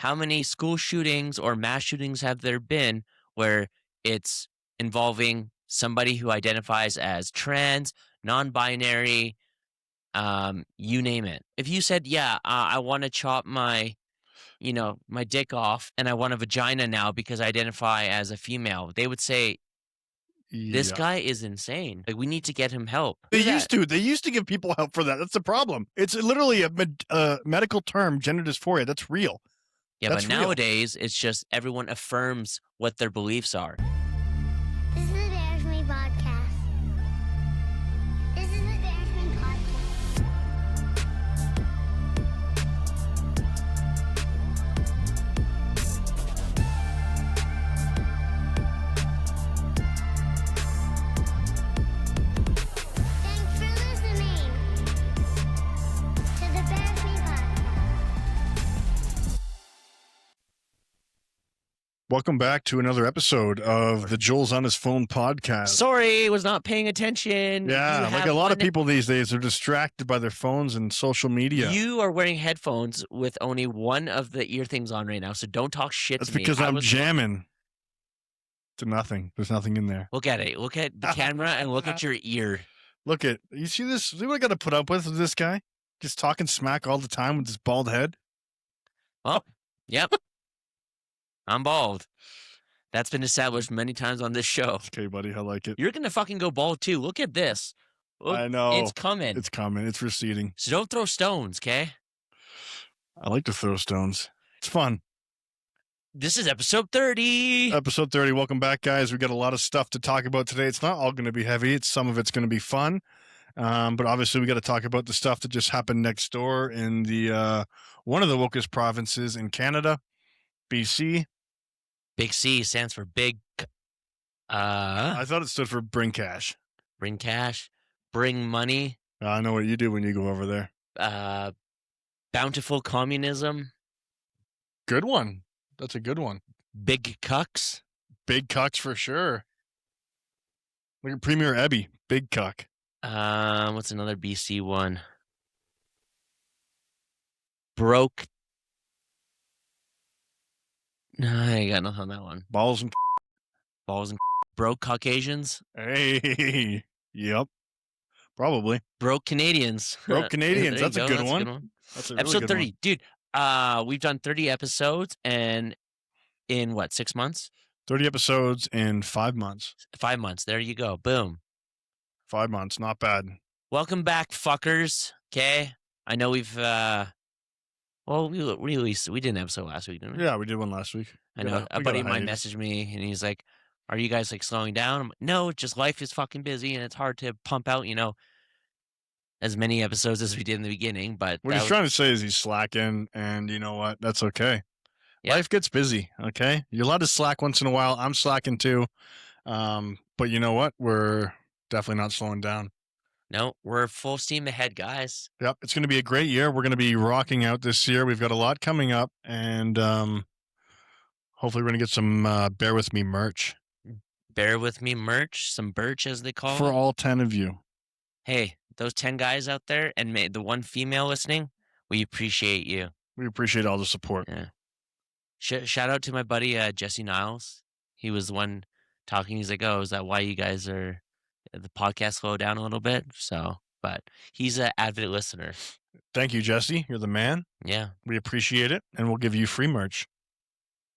how many school shootings or mass shootings have there been where it's involving somebody who identifies as trans, non-binary, you name it. If you said, yeah, I want to chop my dick off and I want a vagina now because I identify as a female, they would say, this Yeah. guy is insane. Like, we need to get him help. They used to give people help for that. That's the problem. It's literally a medical term, gender dysphoria. That's real. Yeah, That's but real. nowadays, it's just everyone affirms what their beliefs are. This is the Bears Me podcast. This is the Bears Me podcast. Thanks for listening to the Bears Me podcast. Welcome back to another episode of the Joel's on his phone podcast. Sorry, was not paying attention. Yeah, like a lot of people these days are distracted by their phones and social media. You are wearing headphones with only one of the ear things on right now, so don't talk shit That's to me. because I'm jamming to nothing. There's nothing in there. Look at it. Look at the camera and look at your ear. Look at, you see this? See what I got to put up with this guy? Just talking smack all the time with his bald head. Oh, yep. I'm bald. That's been established many times on this show. Okay, buddy, I like it. You're going to fucking go bald too. Look at this. Look, I know. It's coming. It's coming. It's receding. So don't throw stones, okay? I like to throw stones. It's fun. This is episode 30. Episode 30. Welcome back, guys. We got a lot of stuff to talk about today. It's not all going to be heavy. Some of it's going to be fun. But obviously, we got to talk about the stuff that just happened next door in the one of the wokest provinces in Canada, BC. Big C stands for big. I thought it stood for bring cash. Bring cash, bring money. I know what you do when you go over there. Bountiful communism. Good one. That's a good one. Big cucks. Big cucks for sure. Look at Premier Ebby. Big cuck. What's another BC one? Broke. No, I got nothing on that one. Balls and Broke Caucasians. Hey, yep, probably. Broke Canadians. Broke Canadians. There That's you a go. good That's a one. good one. That's a really Episode good 30. one. Dude, we've done 30 episodes and in what, 6 months? 30 episodes in 5 months. 5 months. There you go. Boom. 5 months. Not bad. Welcome back, fuckers. Okay. I know we've, we did an episode last week, didn't we? Yeah, we did one last week. I know. A buddy of mine messaged me and he's like, are you guys like slowing down? I'm like, no, just life is fucking busy and it's hard to pump out, as many episodes as we did in the beginning. But what he's trying to say is he's slacking, and you know what? That's okay. Yeah. Life gets busy, okay? You're allowed to slack once in a while. I'm slacking too. But you know what? We're definitely not slowing down. No, we're full steam ahead, guys. Yep, it's going to be a great year. We're going to be rocking out this year. We've got a lot coming up, and hopefully we're going to get some Bear With Me merch. Bear With Me merch, some birch as they call it. For all 10 of you. Hey, those 10 guys out there and the one female listening, we appreciate you. We appreciate all the support. Yeah. Shout out to my buddy Jesse Niles. He was the one talking. He's like, oh, is that why you guys are the podcast slowed down a little bit? So, but he's an avid listener. Thank you, Jesse. You're the man. Yeah. We appreciate it, and we'll give you free merch.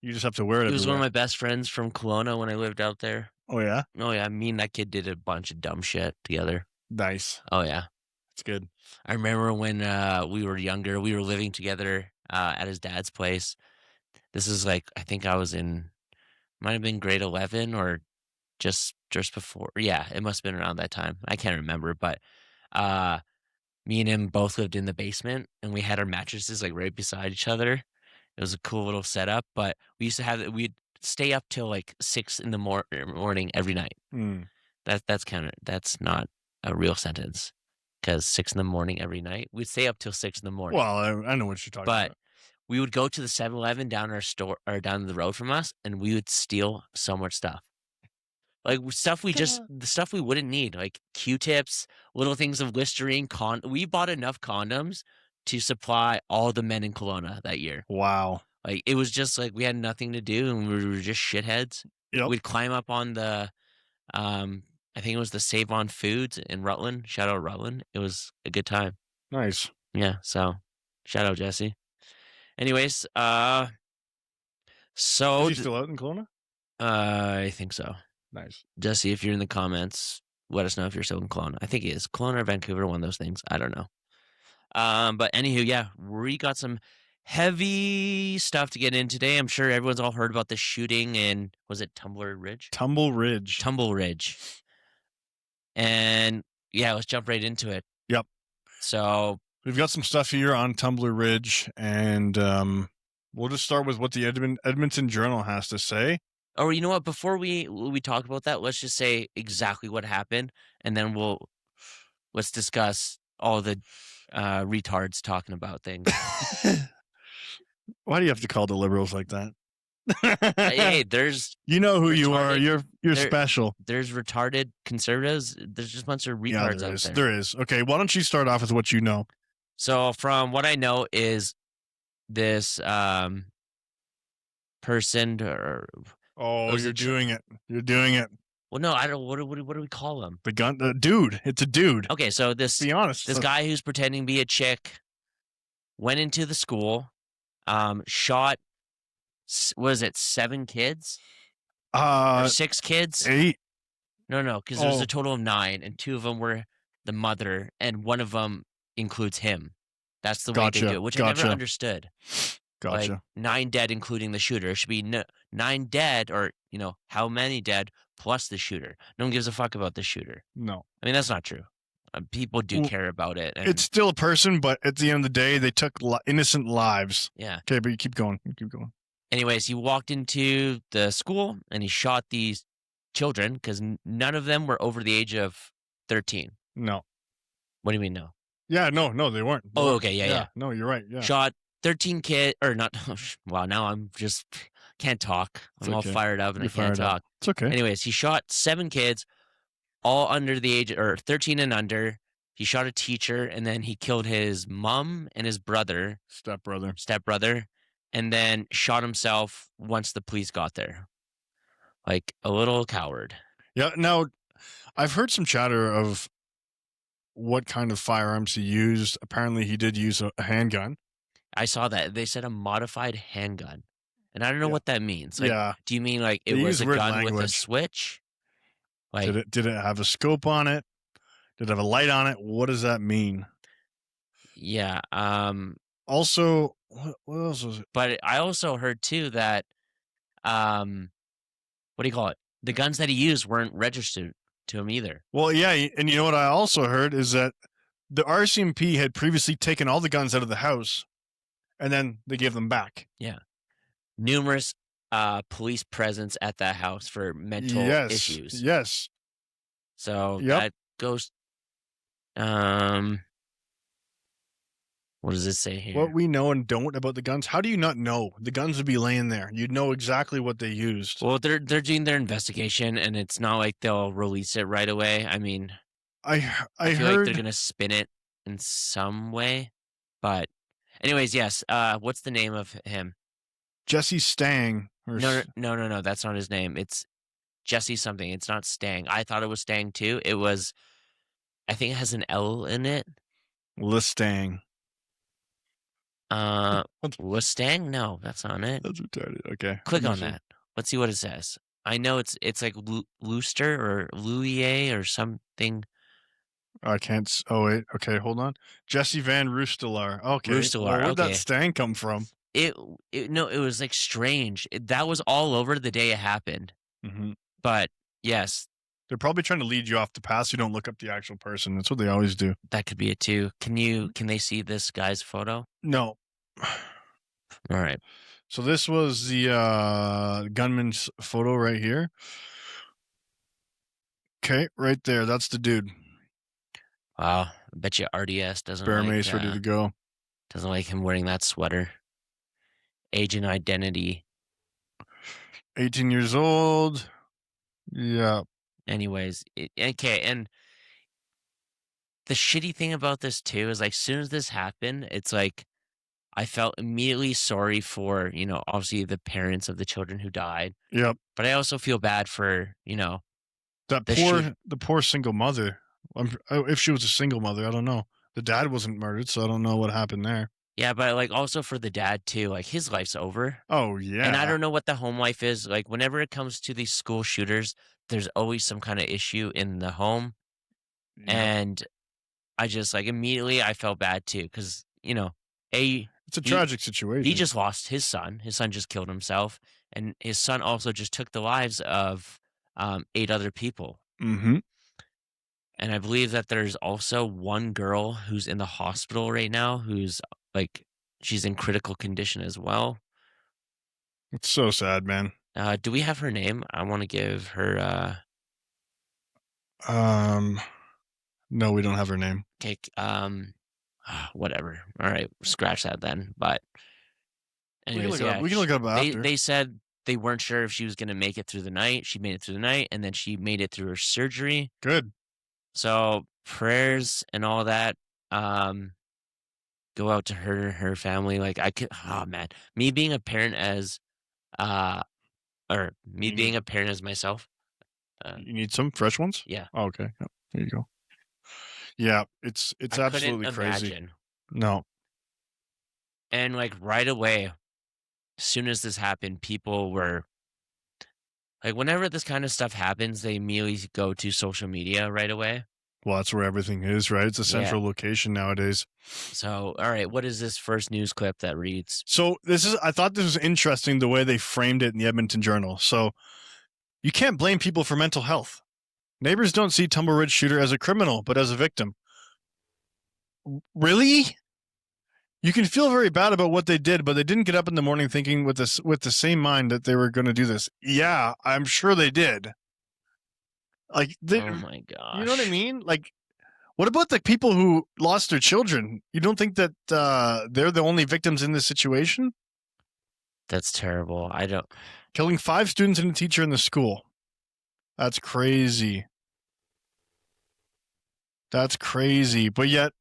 You just have to wear it. He was one of my best friends from Kelowna when I lived out there. Oh, yeah? Oh, yeah. Me and that kid did a bunch of dumb shit together. Nice. Oh, yeah. It's good. I remember when we were younger, we were living together at his dad's place. This is like, I think I was might have been grade 11 or just before. Yeah, it must have been around that time. I can't remember, but me and him both lived in the basement, and we had our mattresses like right beside each other. It was a cool little setup, but we used to we'd stay up till like 6 in the morning every night. Mm. That's not a real sentence, because 6 in the morning every night, we'd stay up till 6 in the morning. Well, I know what you're talking about. But we would go to the 7-Eleven down our store or down the road from us, and we would steal so much stuff. Like the stuff we wouldn't need, like Q-tips, little things of Listerine. We bought enough condoms to supply all the men in Kelowna that year. Wow. Like, it was just like we had nothing to do and we were just shitheads. Yep. We'd climb up on the, I think it was the Save On Foods in Rutland. Shout out Rutland. It was a good time. Nice. Yeah, so shout out Jesse. Anyways, so Is he still out in Kelowna? I think so. Nice. Jesse, if you're in the comments, let us know if you're still in Kelowna. I think he is. Kelowna or Vancouver, one of those things. I don't know. But anywho, yeah, we got some heavy stuff to get in today. I'm sure everyone's all heard about the shooting in, was it Tumbler Ridge? Tumble Ridge. Tumble Ridge. And yeah, let's jump right into it. Yep. So we've got some stuff here on Tumbler Ridge, and we'll just start with what the Edmonton Journal has to say. Or you know what? Before we talk about that, let's just say exactly what happened, and then let's discuss all the retards talking about things. Why do you have to call the Liberals like that? Hey, there's you know who you are. retarded- You're there- special. there's retarded conservatives. There's just a bunch of Yeah, retards out there. there is. Okay, why don't you start off with what you know? So from what I know is this person or Oh, Was you're it- doing it. You're doing it. well, no, I don't. What do we call him? The gun, dude. It's a dude. Okay, so Be honest. this guy who's pretending to be a chick went into the school, shot. Was it 7 kids or 6 kids? 8. No, because there was Oh. a total of 9, and 2 of them were the mother, and one of them includes him. That's the way they do Gotcha, it, which I never gotcha. understood. Gotcha. Like 9 dead, including the shooter. It should be 9 dead, or how many dead plus the shooter. No one gives a fuck about the shooter. No, I mean, that's not true. People do Well, care about it. And, it's still a person, but at the end of the day, they took innocent lives. yeah. Okay, but you keep going. You keep going. Anyways, he walked into the school and he shot these children because none of them were over the age of 13. No. What do you mean no? Yeah, no, they weren't. They Oh, weren't. okay, yeah. No, you're right. Yeah. Shot 13 kids, or not. Wow, now I'm just can't talk. It's I'm all okay. fired up and You're I can't fired up. talk. It's okay. Anyways, he shot 7 kids, all under the age, or 13 and under. He shot a teacher, and then he killed his mom and his stepbrother, and then shot himself once the police got there. Like a little coward. Yeah. Now, I've heard some chatter of what kind of firearms he used. Apparently, he did use a handgun. I saw that. They said a modified handgun. And I don't know Yeah. what that means. Like, Yeah. do you mean like it They was use a weird gun with a language. switch? Like, Did it have a scope on it? Did it have a light on it? What does that mean? yeah. Also, what else was it? But I also heard too that, what do you call it? The guns that he used weren't registered to him either. Well, yeah, and you know what I also heard is that the RCMP had previously taken all the guns out of the house, and then they gave them back. Numerous police presence at that house for mental Yes, issues. yes. So Yep. that goes. What does it say here? What we know and don't about the guns. How do you not know? The guns would be laying there. You'd know exactly what they used. Well, they're doing their investigation, and it's not like they'll release it right away. I mean, I I feel like heard they're gonna spin it in some way. But, anyways, yes. What's the name of him? Jesse Stang. Or No. That's not his name. It's Jesse something. It's not Stang. I thought it was Stang too. It was. I think it has an L in it. Listang. Mustang? No, that's not it. That's retarded. Okay. Click let me on see. that. Let's see what it says. I know it's like Looster or Louis or something. I can't. Oh wait. Okay, hold on. Jesse Van Rootselaar. Okay. Rootselaar, Where'd okay. that Stang come from? It was like strange. That was all over the day it happened. Mm-hmm. But yes, They're probably trying to lead you off the path so you don't look up the actual person. That's what they always do. that could be it too. Can they see this guy's photo? No. All right. So this was the gunman's photo right here. Okay, right there. That's the dude. Wow. I bet you RDS doesn't Bear like, mace ready to go. doesn't like him wearing that sweater. Age and identity. 18 years old. Yeah. Anyways, okay, and the shitty thing about this too is like, as soon as this happened, it's like I felt immediately sorry for, obviously the parents of the children who died, Yep. but I also feel bad for, That the shoot. the poor single mother. If she was a single mother, I don't know. The dad wasn't murdered, so I don't know what happened there. Yeah, but like also for the dad too, like his life's over. Oh And I yeah, don't know what the home life is. Like whenever it comes to these school shooters, there's always some kind of issue in the home. yep. And I just like immediately I felt bad too, because a It's a he tragic he situation. just lost his son. His son just killed himself, and his son also just took the lives of 8 other people. Mm-hmm. And I believe that there's also one girl who's in the hospital right now who's like she's in critical condition as well. It's so sad, man. Do we have her name? I want to give her Um, no, we don't have her name. kick. Whatever. All right, scratch that then. But We can anyways, look it up. yeah, We can look it up they after. they said they weren't sure if she was gonna make it through the night. She made it through the night, and then she made it through her surgery. Good. So prayers and all that. Um, go out to her family. Like I could. Oh man, me being a parent as uh, or me You need being a parent as myself. you need some fresh ones? Yeah, Oh, okay. Yep. There you go. Yeah, it's I couldn't absolutely crazy. imagine. No. And like right away, as soon as this happened, people were like, whenever this kind of stuff happens, they immediately go to social media right away. Well, that's where everything is, right? It's a Yeah. central location nowadays. So, all right, what is this first news clip that reads? So I thought this was interesting the way they framed it in the Edmonton Journal. So you can't blame people for mental health. Neighbors don't see Tumbler Ridge shooter as a criminal, but as a victim. Really? You can feel very bad about what they did, but they didn't get up in the morning thinking with the same mind that they were going to do this. Yeah, I'm sure they did. Like, Oh my gosh. you know what I mean? Like, what about the people who lost their children? You don't think that they're the only victims in this situation? That's terrible. I don't. Killing 5 students and a teacher in the school. That's crazy. That's crazy. But yet,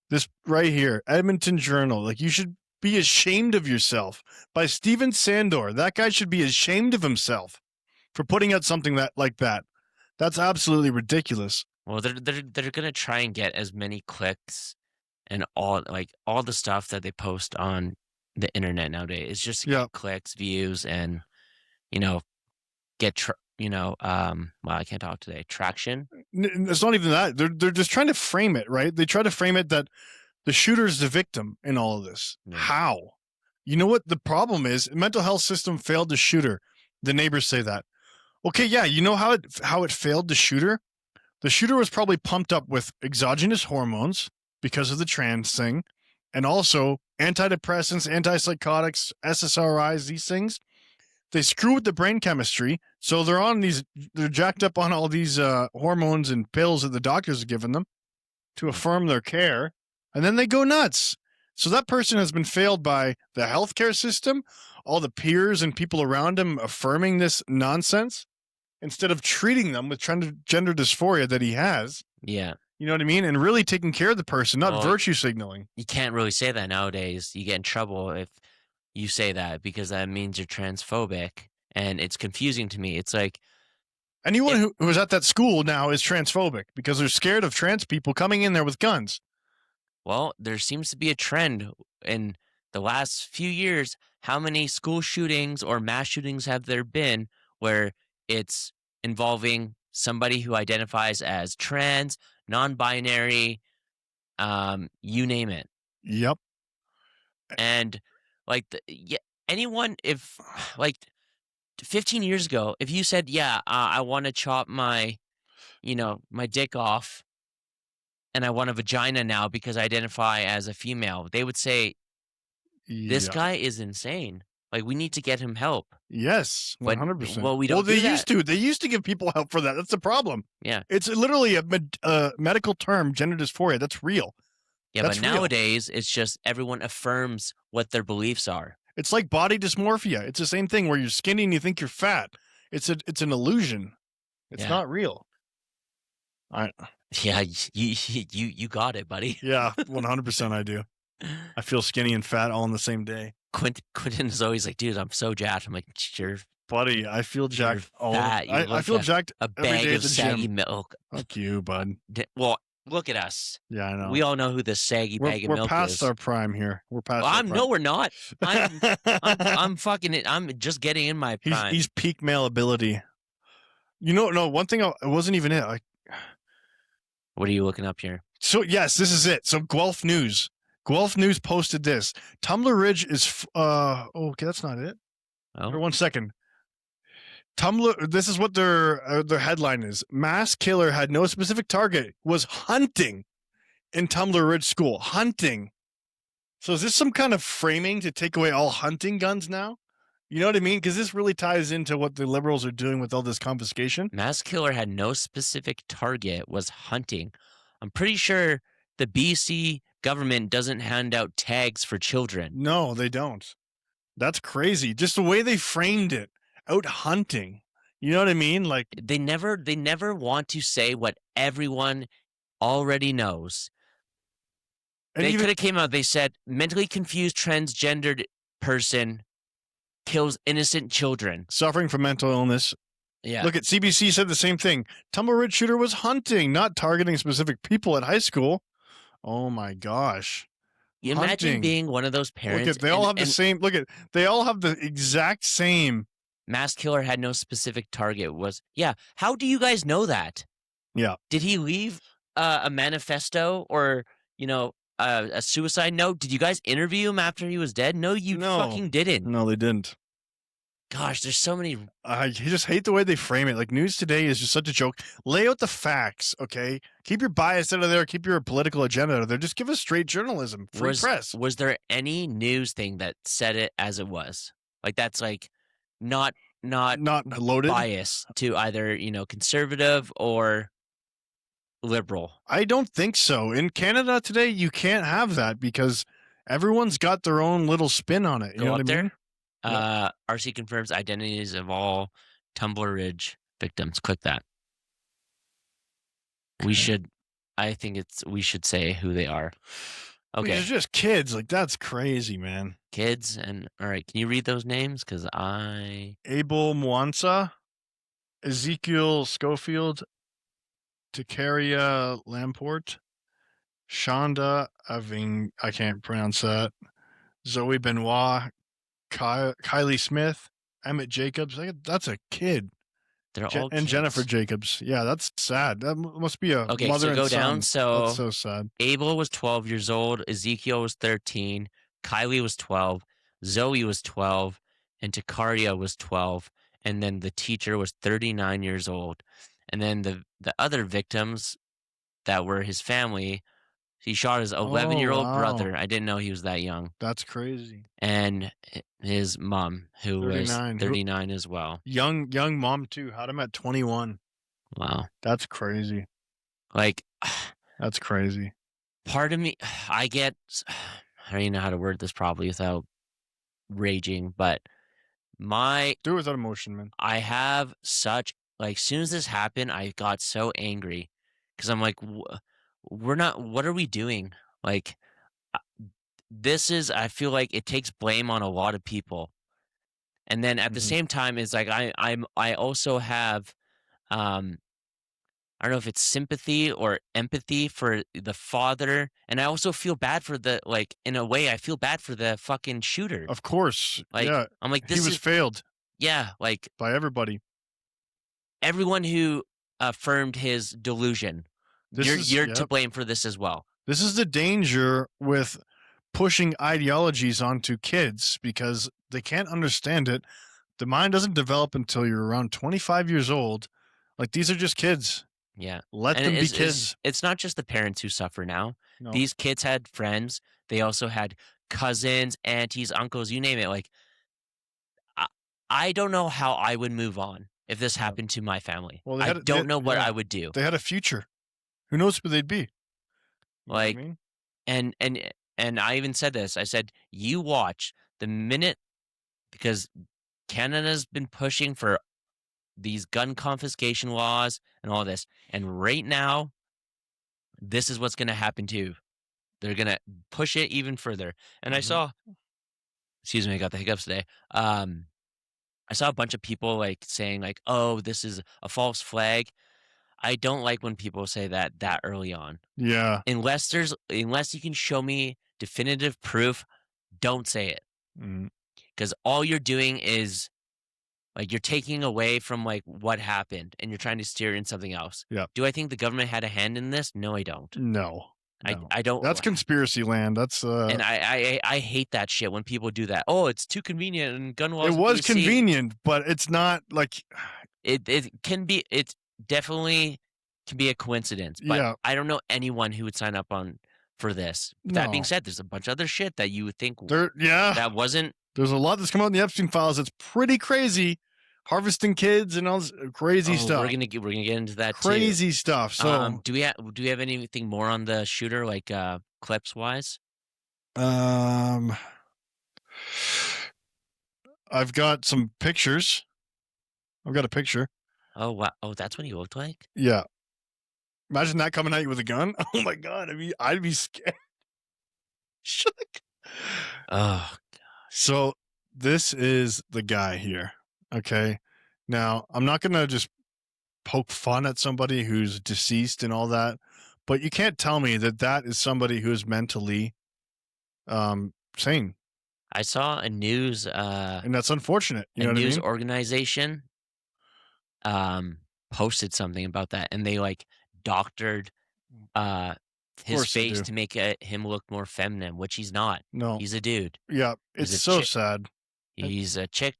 this right here, Edmonton Journal, like you should be ashamed of yourself. By Steven Sandor. That guy should be ashamed of himself for putting out something like that. That's absolutely ridiculous. Well, they're gonna try and get as many clicks and all the stuff that they post on the internet nowadays. It's just to Yeah. get clicks, views, and get well, I can't talk today. Traction. It's not even that. They're just trying to frame it, right? They try to frame it that the shooter is the victim in all of this. Yeah. How? You know what the problem is? Mental health system failed the shooter. The neighbors say that. Okay, yeah, you know how it failed the shooter? The shooter was probably pumped up with exogenous hormones because of the trans thing, and also antidepressants, antipsychotics, SSRIs, these things. They screw with the brain chemistry, so they're jacked up on all these hormones and pills that the doctors have given them to affirm their care, and then they go nuts. So that person has been failed by the healthcare system, all the peers and people around him affirming this nonsense instead of treating them with gender dysphoria that he has. Yeah. You know what I mean? And really taking care of the person, not Well, virtue signaling. You can't really say that nowadays. You get in trouble if you say that because that means you're transphobic, and it's confusing to me. It's like anyone who was at that school now is transphobic because they're scared of trans people coming in there with guns. Well, there seems to be a trend in the last few years. How many school shootings or mass shootings have there been where it's involving somebody who identifies as trans, non-binary, you name it? Yep. And anyone, if like 15 years ago, if you said, yeah, I want to chop my dick off and I want a vagina now because I identify as a female, they would say, this guy is insane. Like, we need to get him help. Yes, But, 100%. well, we don't do that. They used to give people help for that. That's the problem. Yeah. It's literally a medical term, gender dysphoria. That's real. Yeah, That's but real. nowadays, it's just everyone affirms what their beliefs are. It's like body dysmorphia. It's the same thing where you're skinny and you think you're fat. It's an illusion. It's Yeah. not real. Yeah, you got it, buddy. Yeah, 100% I do. I feel skinny and fat all in the same day. Quentin is always like, dude, I'm so jacked. I'm like, you're Buddy, I feel you're jacked fat. You I look feel like jacked a every bag day at of the saggy gym. milk. Fuck you, bud. Well, look at us. Yeah, I know. We all know who the saggy bag of We're milk past is. our prime here. We're past Well, our prime. no, we're not. I'm fucking it. I'm just getting in my prime. He's peak male ability. No, one thing, it wasn't even it. What are you looking up here? So, yes, this is it. So, Guelph News. Guelph News posted this. Tumbler Ridge is, okay, that's not it. Oh, For 1 second. This is what their headline is. Mass killer had no specific target, was hunting in Tumbler Ridge School. Hunting. So is this some kind of framing to take away all hunting guns now? You know what I mean? Because this really ties into what the liberals are doing with all this confiscation. mass killer had no specific target, was hunting. I'm pretty sure the BC government doesn't hand out tags for children. No, they don't. That's crazy. Just the way they framed it. Out hunting. You know what I mean? Like, They never want to say what everyone already knows. and They even could have came out. They said mentally confused transgendered person kills innocent children. suffering from mental illness. Yeah. Look at CBC said the same thing. Tumbler Ridge shooter was hunting, not targeting specific people at high school. Oh my gosh. Imagine hunting. being one of those parents. Look at, they all have the same. Look at, they all have the exact same. Mass killer had no specific target. Was How do you guys know that? Yeah. Did he leave a manifesto or a suicide note? Did you guys interview him after he was dead? No, you fucking didn't. No, they didn't. Gosh, there's so many. I just hate the way they frame it. Like, news today is just such a joke. Lay out the facts, okay? Keep your bias out of there. Keep your political agenda out of there. Just give us straight journalism, free press. Was there any news thing that said it as it was? Like that's like not Loaded. bias to either conservative or liberal. I don't think so. In Canada today, you can't have that because everyone's got their own little spin on it. You Go know up what I mean? there. RC confirms identities of all Tumbler Ridge victims. Click that. We should. I think we should say who they are. Okay. They're just kids. Like, that's crazy, man. Kids and all right. Can you read those names? Because Abel Mwansa, Ezekiel Schofield, Takaria Lamport, Shonda Aving, I can't pronounce that, Zoe Benoit, Kylie Smith, Emmett Jacobs. That's a kid. they're all And kids. Jennifer Jacobs. Yeah, that's sad. That must be a Okay, mother so and go son. down. So That's so sad. Abel was 12 years old. Ezekiel was 13. Kylie was 12. Zoe was 12. And Takaria was 12. And then the teacher was 39 years old. And then the other victims that were his family, he shot his 11-year-old wow. brother. I didn't know he was that young. That's crazy. And his mom, who 39. was 39 as well. Young mom too. Had him at 21. Wow. That's crazy. Like, That's crazy. part of me, I don't even know how to word this properly without raging, but Do it without emotion, man. I have such, like, as soon as this happened, I got so angry because I'm like, what are we doing? Like, I feel like it takes blame on a lot of people. And then at the same time, it's like, I also have, I don't know if it's sympathy or empathy for the father. And I also feel bad for in a way, I feel bad for the fucking shooter. Of course. Like, yeah. I'm like, He was failed like by everybody. everyone who affirmed his delusion. You're to Yep. blame for this as well. This is the danger with pushing ideologies onto kids because they can't understand it. The mind doesn't develop until you're around 25 years old. Like, these are just kids. Yeah. Let And them be kids. it's not just the parents who suffer now. No. These kids had friends. They also had cousins, aunties, uncles, you name it. Like, I don't know how I would move on if this happened to my family. Well, I don't know what I would do. They had a future. Who knows who they'd be? You know what I Like, mean? and I even said this. I said, you watch the minute, because Canada's been pushing for these gun confiscation laws and all this. And right now, this is what's going to happen too. They're gonna push it even further. And I Mhm. saw excuse me, I got the hiccups today. I saw a bunch of people, like, saying, like, "Oh, this is a false flag." I don't like when people say that early on. Yeah. Unless you can show me definitive proof, don't say it. Mhm. Because all you're doing is, like, you're taking away from, like, what happened, and you're trying to steer in something else. Yeah. Do I think the government had a hand in this? No, I don't. No. I No. I don't That's conspiracy land. That's and I hate that shit when people do that. "Oh, it's too convenient and gun it laws have to was recede." convenient, but it's not like It definitely can be a coincidence, but yeah. I don't know anyone who would sign up for this. That being No. said, there's a bunch of other shit that you would think Yeah. that wasn't. There's a lot that's come out in the Epstein files that's pretty crazy. Harvesting kids and all this crazy Oh, stuff. we're gonna get into that too. Crazy stuff. So, Do we have anything more on the shooter, like, clips wise? um, I've got some pictures. I've got a picture. Oh, wow. Oh, that's what he looked like? Yeah. Imagine that coming at you with a gun. Oh my god. I'd be scared. Shit. Oh, So this is the guy here. Okay. Now I'm not gonna just poke fun at somebody who's deceased and all that, but you can't tell me that that is somebody who's mentally sane, I saw and that's unfortunate. You a know what I news mean? organization, um, posted something about that, and they, like, doctored, uh, Of his course they face do. to make, him look more feminine, which he's not. No. He's a dude. Yeah, He's it's a so chick. sad. And He's a chick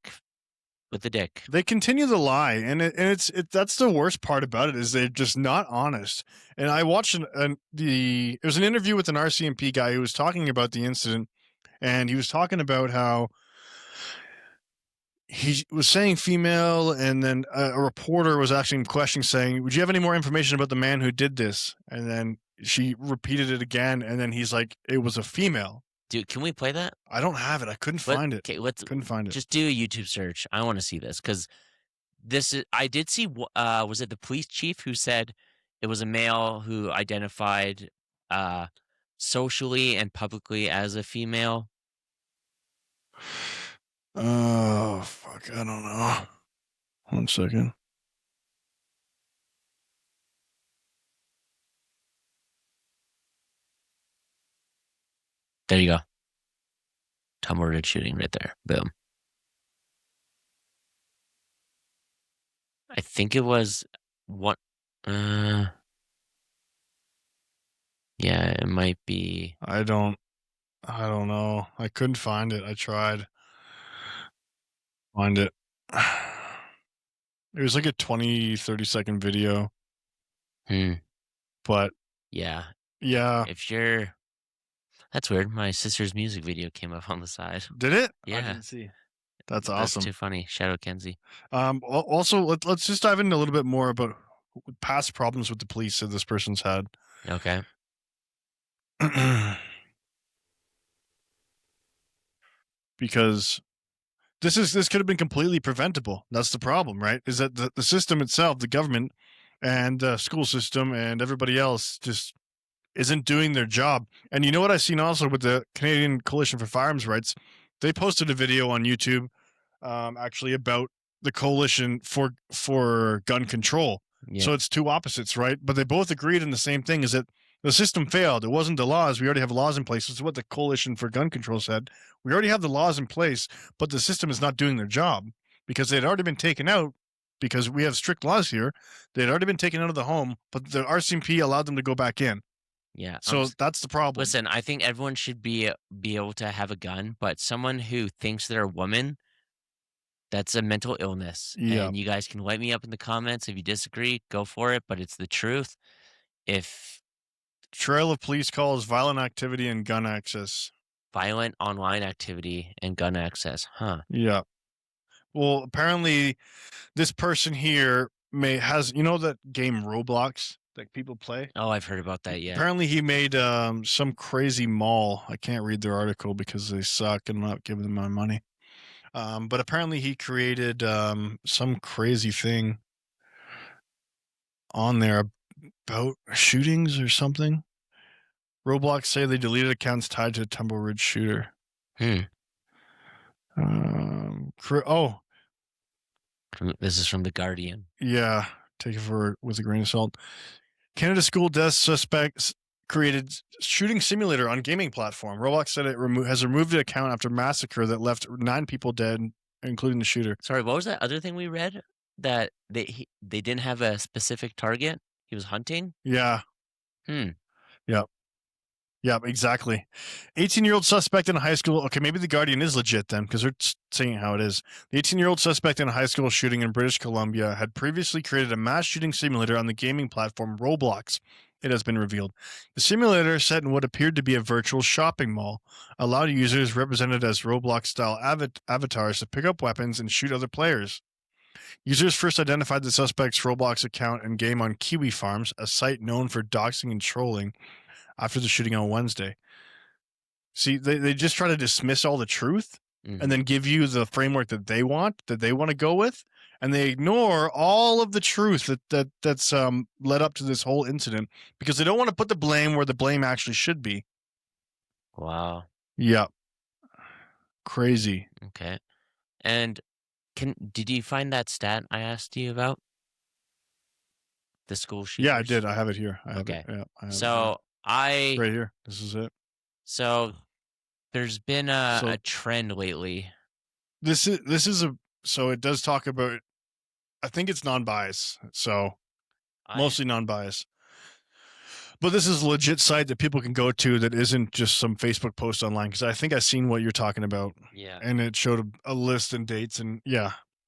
with a dick. they continue to lie, and that's the worst part about it is they're just not honest. And I watched it was an interview with an RCMP guy who was talking about the incident, and he was talking about how he was saying female, and then a reporter was asking him questions saying, "Would you have any more information about the man who did this?" And then she repeated it again, and then he's like, "It was a female." Dude, can we play that? I don't have it. I couldn't find it. Let's Couldn't find it. just do a YouTube search. I wanna see this because I did see was it the police chief who said it was a male who identified, uh, socially and publicly as a female? Oh fuck! I don't know. 1 second. There you go. Tumbler Ridge shooting right there. Boom. I think it was what uh, yeah, it might be. I don't know. I couldn't find it. I tried. Find it. It was like a 20-30 second video, Hmm, but yeah. yeah. If you're That's weird. My sister's music video came up on the side. Did it? I Yeah, didn't see. That's that's awesome. too funny. Shout out Kenzie. Also, let's just dive into a little bit more about past problems with the police that this person's had. Okay. Because this could have been completely preventable. That's the problem, right? Is that the system itself, the government and school system and everybody else just isn't doing their job. And you know what I've seen also with the Canadian Coalition for Firearms Rights? They posted a video on YouTube actually about the coalition for gun control. Yeah. So it's two opposites, right? But they both agreed in the same thing: is that the system failed. It wasn't the laws. We already have laws in place. This is what the coalition for gun control said. We already have the laws in place, but the system is not doing their job because they had already been taken out. Because we have strict laws here, they had already been taken out of the home, but the RCMP allowed them to go back in. Yeah. So that's the problem. Listen, I think everyone should be able to have a gun, but someone who thinks they're a woman, that's a mental illness. Yeah. And you guys can light me up in the comments if you disagree. Go for it, but it's the truth. If Trail of police calls, violent activity, and gun access. violent online activity and gun access, huh? Yeah. Well, apparently, this person here has that game Roblox that people play. Oh, I've heard about that. Yeah. Apparently, he made some crazy mall. I can't read their article because they suck and I'm not giving them my money. But apparently, he created some crazy thing on there about shootings or something. Roblox say they deleted accounts tied to the Tumbler Ridge shooter. Oh, This is from The Guardian. yeah. Take it with a grain of salt. Canada school death suspects created shooting simulator on gaming platform. Roblox said it has removed the account after massacre that left 9 people dead, including the shooter. Sorry, what was that other thing we read? That they didn't have a specific target? He was hunting? Yeah. Yep. Yeah, exactly. 18-year-old suspect in a high school. Okay, maybe The Guardian is legit then, because they're saying how it is. The 18-year-old suspect in a high school shooting in British Columbia had previously created a mass shooting simulator on the gaming platform Roblox. It has been revealed. The simulator, set in what appeared to be a virtual shopping mall, allowed users represented as Roblox-style avatars to pick up weapons and shoot other players. Users first identified the suspect's Roblox account and game on Kiwi Farms, a site known for doxing and trolling, after the shooting on Wednesday. See, they just try to dismiss all the truth and then give you the framework that they want to go with, and they ignore all of the truth that's led up to this whole incident because they don't want to put the blame where the blame actually should be. Wow. Yeah. Crazy. Okay. And did you find that stat I asked you about? The school shooters? Yeah, I did. I have it here. I have Okay. it. Yeah, I have so it right here. This is it. So there's been a trend lately. So it does talk about, I think it's non-bias. So mostly non-bias. But this is a legit site that people can go to that isn't just some Facebook post online, because I think I've seen what you're talking about. Yeah. And it showed a list and dates and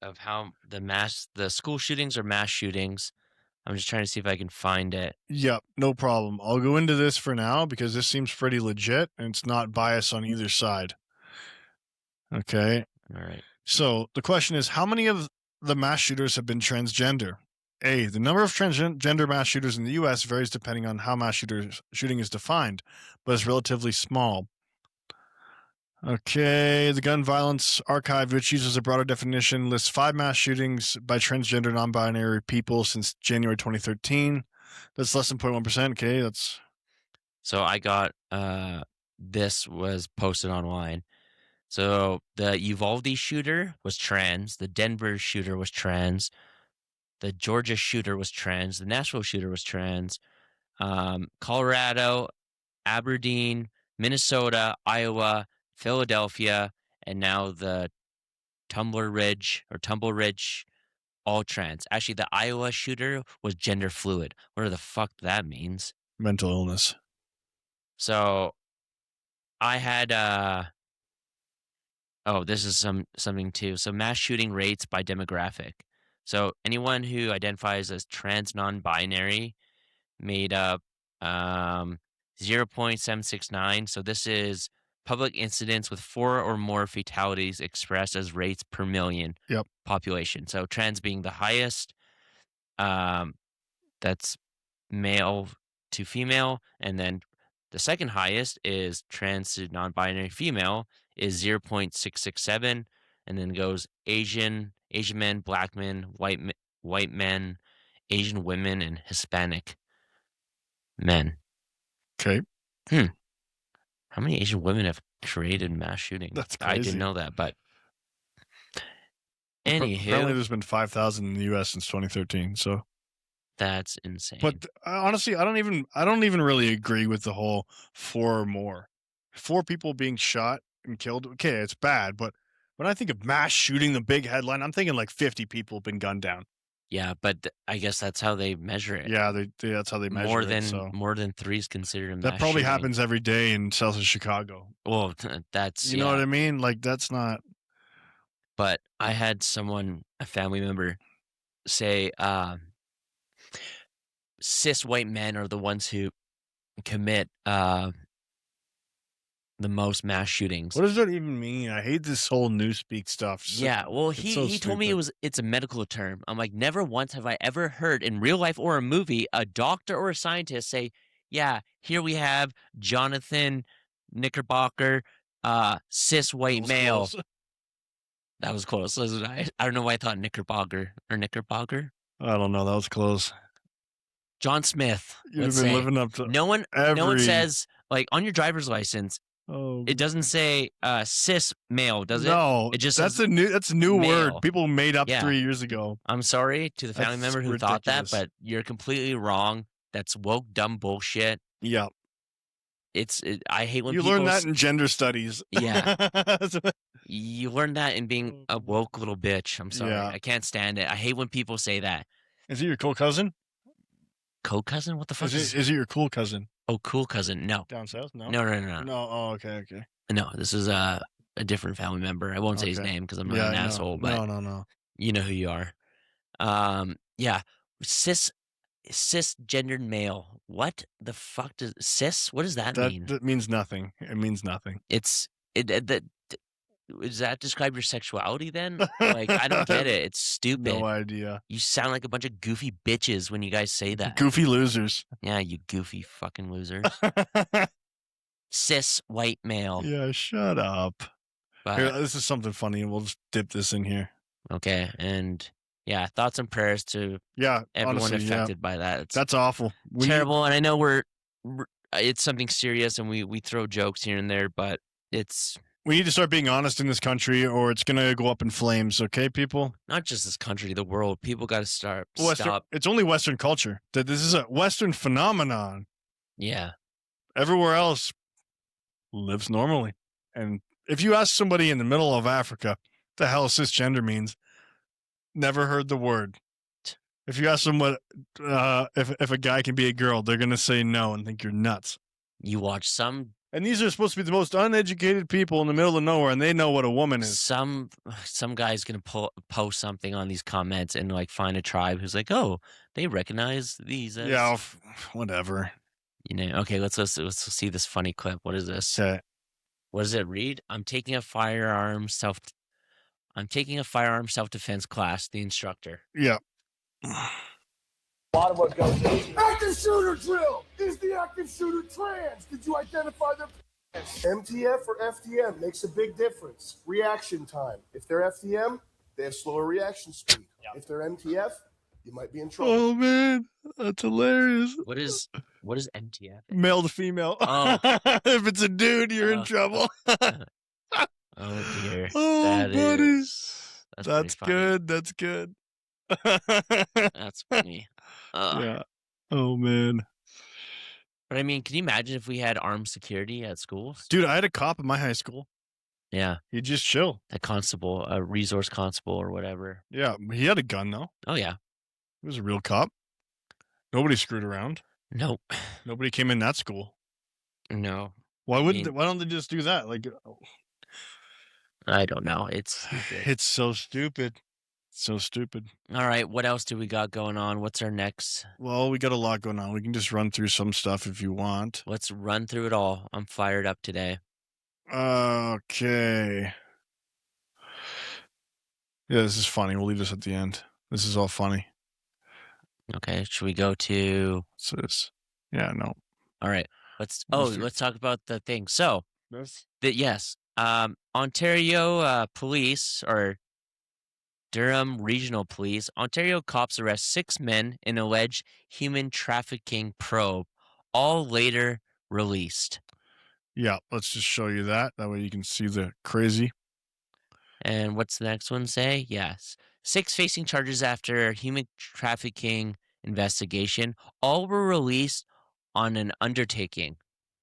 of how the school shootings or mass shootings. I'm just trying to see if I can find it. Yep, no problem. I'll go into this for now because this seems pretty legit and it's not biased on either side. Okay. All right. So the question is, how many of the mass shooters have been transgender? A, the number of transgender mass shooters in the U.S. varies depending on how mass shooting is defined, but is relatively small. Okay, the Gun Violence Archive, which uses a broader definition, lists 5 mass shootings by transgender non-binary people since January 2013. That's less than 0.1%. Okay, that's... So I got, this was posted online. So the Uvalde shooter was trans, the Denver shooter was trans, the Georgia shooter was trans, the Nashville shooter was trans, Colorado, Aberdeen, Minnesota, Iowa, Philadelphia, and now the Tumbler Ridge, all trans. Actually, the Iowa shooter was gender fluid. Whatever the fuck that means. Mental illness. So I had this is something too. So mass shooting rates by demographic. So anyone who identifies as trans non-binary made up 0.769. So this is public incidents with 4 or more fatalities expressed as rates per million population. So trans being the highest, that's male to female, and then the second highest is trans to non-binary female is 0.667, and then goes Asian men, black men, white men, Asian women, and Hispanic men. Okay. How many Asian women have created mass shootings? That's crazy. I didn't know that, but anywho, apparently there's been 5,000 in the U.S. since 2013. So that's insane. But honestly, I don't even really agree with the whole 4 or more. 4 people being shot and killed. Okay, it's bad, but when I think of mass shooting, the big headline, I'm thinking like 50 people have been gunned down. Yeah, but I guess that's how they measure it. Yeah, that's how they measure it. More than 3 is considered a mass that probably shooting. happens every day in south of Chicago. Well, that's you know what I mean. Like that's not. But I had a family member, say, cis white men are the ones who commit the most mass shootings. What does that even mean? I hate this whole newspeak stuff. Well, he told me it's a medical term. I'm like, never once have I ever heard in real life or a movie a doctor or a scientist say, yeah, here we have Jonathan Knickerbocker, cis white male. Close. That was close. I don't know why I thought Knickerbocker. I don't know. That was close. John Smith. You've been living up to no one says Like on your driver's license, Oh, it doesn't say cis male, does it? no, It just that's says a new word male. people made up Yeah. 3 years ago. I'm sorry to the family That's member who thought that, ridiculous. but you're completely wrong. That's woke, dumb bullshit. Yeah, I hate when you people learn that in gender studies. Yeah. You learn that in being a woke little bitch. I'm sorry. Yeah. I can't stand it. I hate when people say that. Is it your cool cousin? Co-cousin? What the fuck Is it your cool cousin Oh, cool cousin. No. down south? No. No. No. Oh, okay. No, this is a different family member. I won't say his Okay. name because I'm not Yeah, an no, asshole, but no. you know who you are. Yeah. Cisgendered male. What the fuck does cis? What does that mean? That means nothing. It means nothing. Does that describe your sexuality then? Like, I don't get it. It's stupid. No idea. You sound like a bunch of goofy bitches when you guys say that. Goofy losers. Yeah, you goofy fucking losers. Cis white male. Yeah, shut up. But, Here, this is something funny. We'll just dip this in here. okay, and yeah, thoughts and prayers to Yeah, everyone honestly, affected by that. It's that's awful. terrible, and I know it's something serious, and we throw jokes here and there, but We need to start being honest in this country, or it's gonna go up in flames. Okay, people. not just this country, the world. People got to stop. It's only Western culture that this is a Western phenomenon. Yeah, Everywhere else lives normally. And if you ask somebody in the middle of Africa, the hell cisgender means, never heard the word. If you ask them what if a guy can be a girl, they're gonna say no and think you're nuts. you watch some And these are supposed to be the most uneducated people in the middle of nowhere, and they know what a woman is. some guy's gonna post something on these comments and like find a tribe who's like, oh, they recognize these as Yeah, whatever. Okay, let's see this funny clip. What is this? Okay. What does it read? I'm taking a firearm self-defense class. The instructor. Yeah. A lot of what goes into active shooter drill. Is the active shooter trans? Did you identify their MTF or FDM makes a big difference. Reaction time. If they're FDM, they have slower reaction speed. If they're MTF, you might be in trouble. Oh man, that's hilarious. What is MTF? Male to female. Oh. If it's a dude, you're in trouble. Oh dear. Oh, That buddy. is- That's pretty funny. good. That's good. That's funny. Yeah. Oh man. But I mean, can you imagine if we had armed security at schools? Dude, I had a cop in my high school. Yeah, He'd just chill. a constable, a resource constable or whatever. Yeah. He had a gun though. Oh yeah. He was a real cop. Nobody screwed around. Nope. Nobody came in that school. No. Why mean- why don't they just do that? Like I don't know. It's stupid. it's so stupid. So stupid. All right. What else do we got going on? What's our next? Well, we got a lot going on. We can just run through some stuff if you want. Let's run through it all. I'm fired up today. Okay. Yeah, this is funny. We'll leave this at the end. This is all funny. Okay. Should we go to? So this. Yeah, no. All right. Let's Mr. talk about the thing. So This. yes, Ontario police or Durham Regional Police, Ontario cops arrest 6 men in alleged human trafficking probe, all later released. Yeah, let's just show you that. That way you can see the crazy. And what's the next one say? Yes. 6 facing charges after human trafficking investigation. All were released on an undertaking.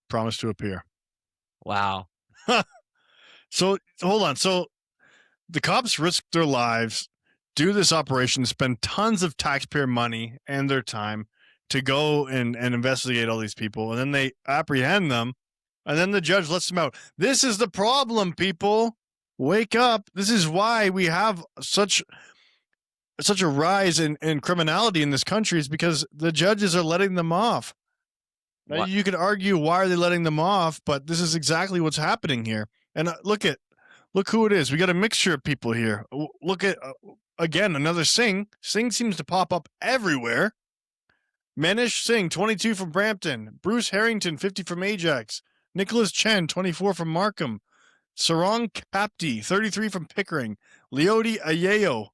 Promise to appear. Wow. So hold on. So the cops risk their lives, do this operation, spend tons of taxpayer money and their time to go and investigate all these people, and then they apprehend them, and then the judge lets them out. This is the problem, people. Wake up. This is why we have such a rise in criminality in this country, is because the judges are letting them off. Now, What? you could argue, why are they letting them off? But this is exactly what's happening here. And look who it is. We got a mixture of people here. Look at, again, another Singh. Singh seems to pop up everywhere. Manish Singh, 22 from Brampton. Bruce Harrington, 50 from Ajax. Nicholas Chen, 24 from Markham. Sarang Kapti, 33 from Pickering. Leody Ayeyo,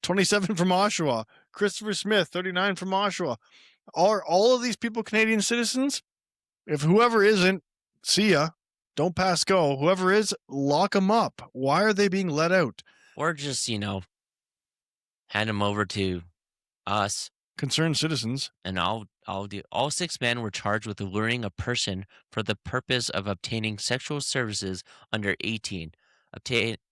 27 from Oshawa. Christopher Smith, 39 from Oshawa. Are all of these people Canadian citizens? If whoever isn't, see ya. Don't pass go. Whoever is, lock them up. Why are they being let out? Or just, hand them over to us, Concerned citizens. and I'll do. All 6 men were charged with alluring a person for the purpose of obtaining sexual services under 18,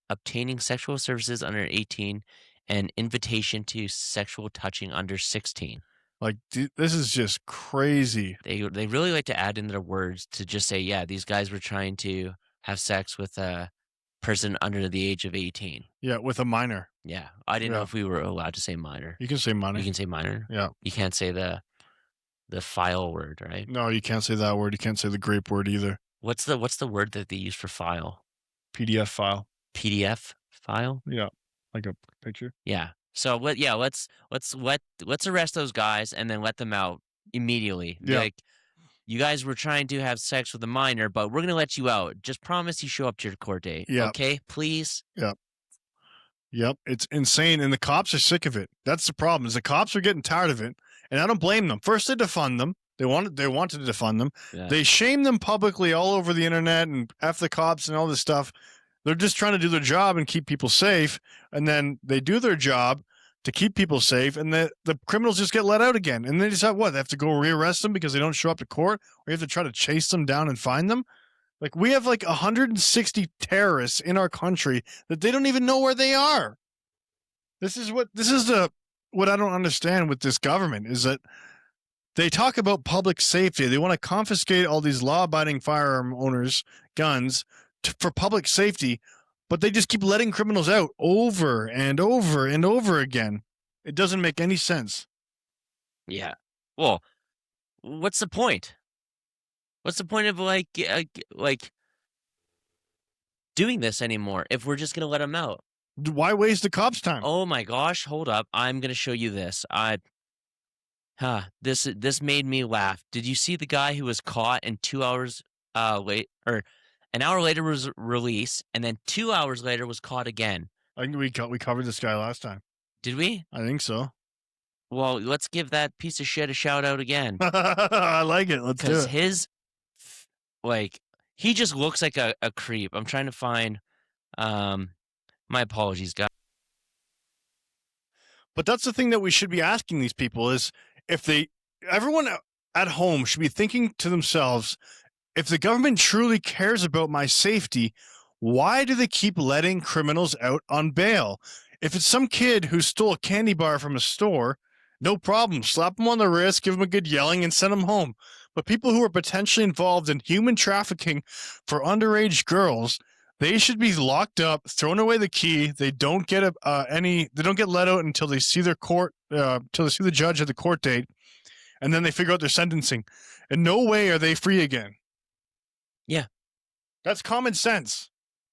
obtaining sexual services under 18, and invitation to sexual touching under 16. Like, this is just crazy. They really like to add in their words to just say, yeah, these guys were trying to have sex with a person under the age of 18. Yeah, with a minor. Yeah, I didn't know Yeah. if we were allowed to say minor. You can say minor. You can say minor. Yeah. You can't say the file word, right? No, you can't say that word. You can't say the grape word either. What's the word that they use for file? PDF file. PDF file? Yeah, like a picture. Yeah. So let's arrest those guys and then let them out immediately. Be Yeah. like, you guys were trying to have sex with a minor, but we're gonna let you out. Just promise you show up to your court date. Yeah. Okay, please. Yep, it's insane, and the cops are sick of it. That's the problem. Is the cops are getting tired of it, and I don't blame them. First, they defund them. They wanted to defund them. Yeah. They shame them publicly all over the internet and F the cops and all this stuff. They're just trying to do their job and keep people safe, and then they do their job to keep people safe, and the criminals just get let out again. And they just have what? They have to go rearrest them because they don't show up to court, or you have to try to chase them down and find them? Like, we have like 160 terrorists in our country that they don't even know where they are. This is what I don't understand with this government is that they talk about public safety. They want to confiscate all these law-abiding firearm owners' guns for public safety, but they just keep letting criminals out over and over and over again. It doesn't make any sense. Yeah. Well, what's the point? What's the point of like doing this anymore if we're just gonna let them out? Why waste the cops' time? Oh my gosh! Hold up! I'm gonna show you this. This made me laugh. Did you see the guy who was caught and 2 hours or an hour later was released, and then 2 hours later was caught again? I think we covered this guy last time. Did we? I think so. Well, let's give that piece of shit a shout out again. I like it. Let's do Because it. he just looks like a creep. I'm trying to find, my apologies, guys. But that's the thing that we should be asking these people is everyone at home should be thinking to themselves, if the government truly cares about my safety, why do they keep letting criminals out on bail? If it's some kid who stole a candy bar from a store, no problem. Slap them on the wrist, give them a good yelling, and send them home. But people who are potentially involved in human trafficking for underage girls, they should be locked up, thrown away the key. They don't get they don't get let out until they see till they see the judge at the court date, and then they figure out their sentencing. In no way are they free again. Yeah. That's common sense.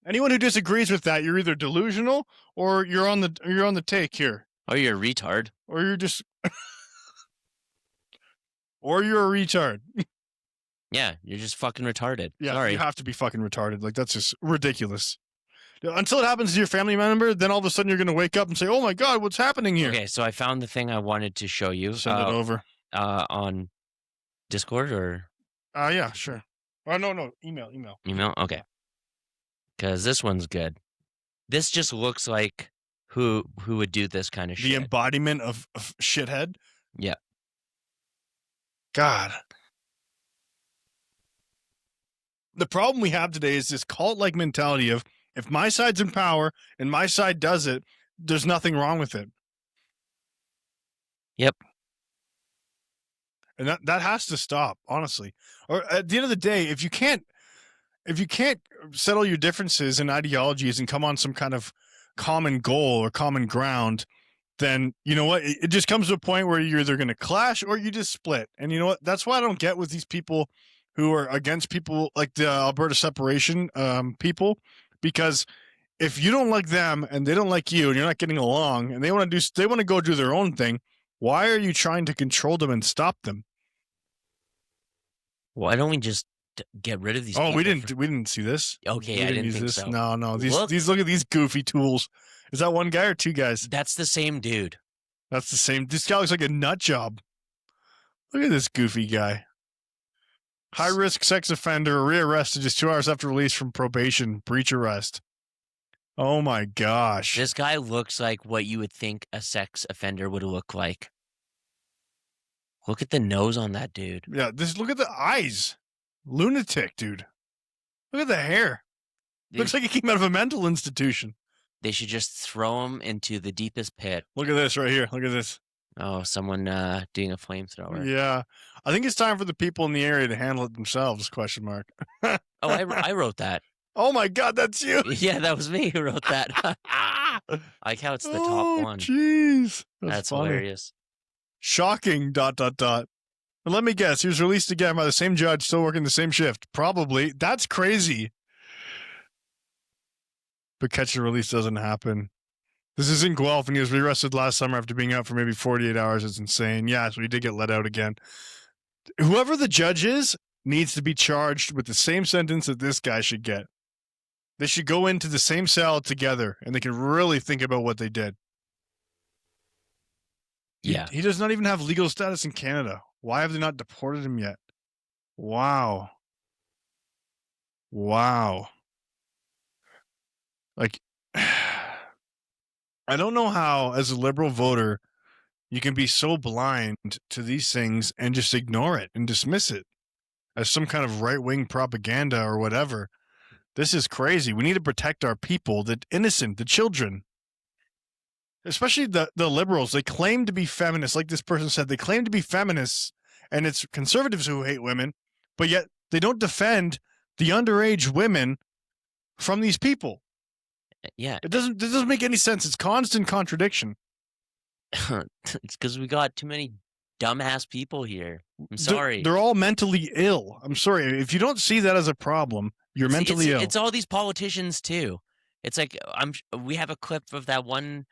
Anyone who disagrees with that, you're either delusional or you're on the take here. Oh, you're a retard. Or you're just or you're a retard. Yeah, you're just fucking retarded. Yeah, Sorry. you have to be fucking retarded. Like, that's just ridiculous. Until it happens to your family member, then all of a sudden you're going to wake up and say, oh my God, what's happening here? Okay, so I found the thing I wanted to show you. Send it over. On Discord or? Yeah, sure. Oh, no, email. Email? Okay. Because this one's good. This just looks like who would do this kind of shit. The embodiment of shithead? Yeah. God. The problem we have today is this cult-like mentality of, if my side's in power and my side does it, there's nothing wrong with it. Yep. And that has to stop, honestly. Or at the end of the day, if you can't settle your differences and ideologies and come on some kind of common goal or common ground, then you know what? It just comes to a point where you're either going to clash or you just split. And you know what? That's why I don't get with these people who are against people like the Alberta separation people, because if you don't like them and they don't like you and you're not getting along and they want to go do their own thing, why are you trying to control them and stop them? Why don't we just get rid of these people? We didn't see this. Okay, I didn't think so. No. These look at these goofy tools. Is that one guy or two guys? That's the same dude. That's the same. This guy looks like a nut job. Look at this goofy guy. High-risk sex offender rearrested just 2 hours after release from probation. Breach arrest. Oh, my gosh. This guy looks like what you would think a sex offender would look like. Look at the nose on that dude. Yeah, look at the eyes. Lunatic, dude. Look at the hair. Looks like he came out of a mental institution. They should just throw him into the deepest pit. Look at this right here. Look at this. Oh, someone doing a flamethrower. Yeah. I think it's time for the people in the area to handle it themselves, question mark. Oh, I wrote that. Oh, my God, that's you. Yeah, that was me who wrote that. I like how it's the top one. Jeez. That's funny. hilarious. Shocking, ... But let me guess, he was released again by the same judge, still working the same shift. Probably. That's crazy. But catch and release doesn't happen. This is in Guelph, and he was rearrested last summer after being out for maybe 48 hours. It's insane. Yeah, so he did get let out again. Whoever the judge is needs to be charged with the same sentence that this guy should get. They should go into the same cell together, and they can really think about what they did. Yeah. He does not even have legal status in Canada. Why have they not deported him yet? Wow. Like, I don't know how, as a liberal voter, you can be so blind to these things and just ignore it and dismiss it as some kind of right-wing propaganda or whatever. This is crazy. We need to protect our people, the innocent, the children. Especially the liberals. They claim to be feminists. Like this person said, they claim to be feminists, and it's conservatives who hate women, but yet they don't defend the underage women from these people. Yeah. It doesn't make any sense. It's constant contradiction. It's because we got too many dumbass people here. I'm sorry. They're all mentally ill. I'm sorry. If you don't see that as a problem, you're mentally ill. It's all these politicians too. It's like we have a clip of that one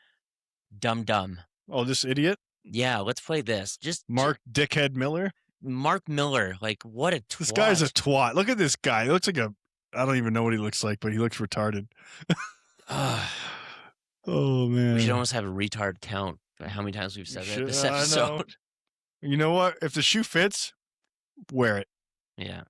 dumb. Oh, this idiot? Yeah, let's play this. Just Mark Dickhead Miller? Mark Miller. Like, what a twat. This guy's a twat. Look at this guy. He looks like I don't even know what he looks like, but he looks retarded. Oh, man. We should almost have a retard count for how many times we've said that this episode. You know what? If the shoe fits, wear it. Yeah.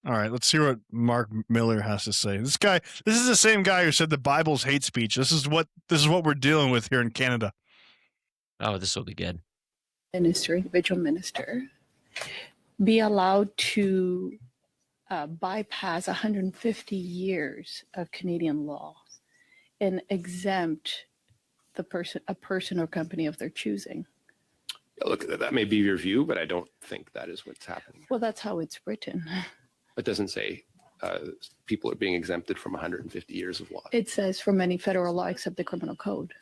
All right, let's hear what Mark Miller has to say. This is the same guy who said the Bible's hate speech. This is what we're dealing with here in Canada. Oh, this will be good. Individual minister, be allowed to bypass 150 years of Canadian law and exempt a person or company of their choosing. Look, that may be your view, but I don't think that is what's happening. Well, that's how it's written. It doesn't say people are being exempted from 150 years of law. It says from any federal law except the criminal code.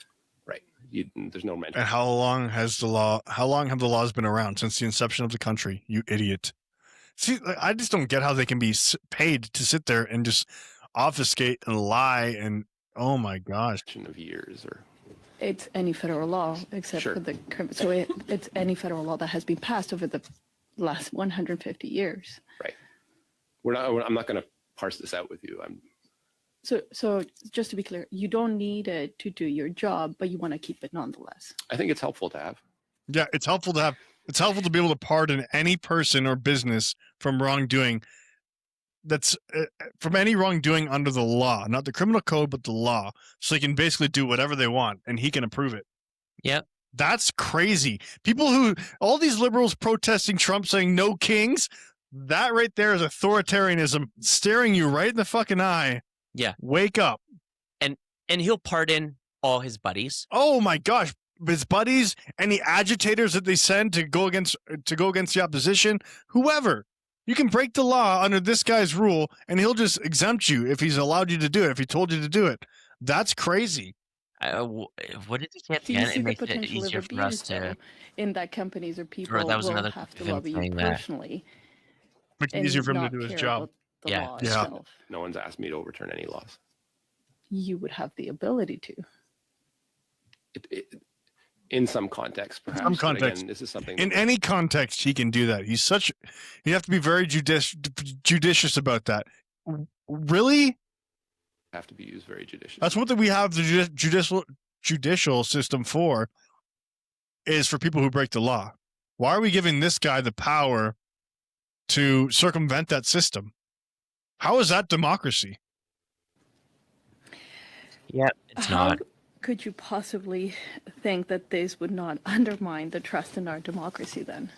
Right. There's no mention. And how long have the laws been around? Since the inception of the country, you idiot. See, I just don't get how they can be paid to sit there and just obfuscate and lie and, oh my gosh. Of years or... It's any federal law except for the... So it's any federal law that has been passed over the last 150 years. Right. I'm not going to parse this out with you. So just to be clear, you don't need it to do your job, but you want to keep it nonetheless. I think it's helpful to have. Yeah, it's helpful to have. It's helpful to be able to pardon any person or business from wrongdoing. That's from any wrongdoing under the law, not the criminal code, but the law. So they can basically do whatever they want, and he can approve it. Yep. That's crazy. All these liberals protesting Trump saying no kings, that right there is authoritarianism staring you right in the fucking eye. Yeah. Wake up. And he'll pardon all his buddies. Oh my gosh. His buddies, any agitators that they send to go against the opposition, whoever. You can break the law under this guy's rule, and he'll just exempt you if he's allowed you to do it, if he told you to do it. That's crazy. What did he get? Do you see It the makes it potential easier of for us abuse, to. though, in that companies or people that was will another have to of him lobby you saying that. personally Makes it and easier for him to not do his care job. about the Yeah. law Yeah. itself. No one's asked me to overturn any laws. You would have the ability to. In some context, perhaps. Some but context. again, this is something. In any context, he can do that. You have to be very judicious about that. Really? have to be used very judiciously. That's what we have the judicial system for, is for people who break the law. Why are we giving this guy the power to circumvent that system. How is that democracy? Yeah, it's How not. could you possibly think that this would not undermine the trust in our democracy then?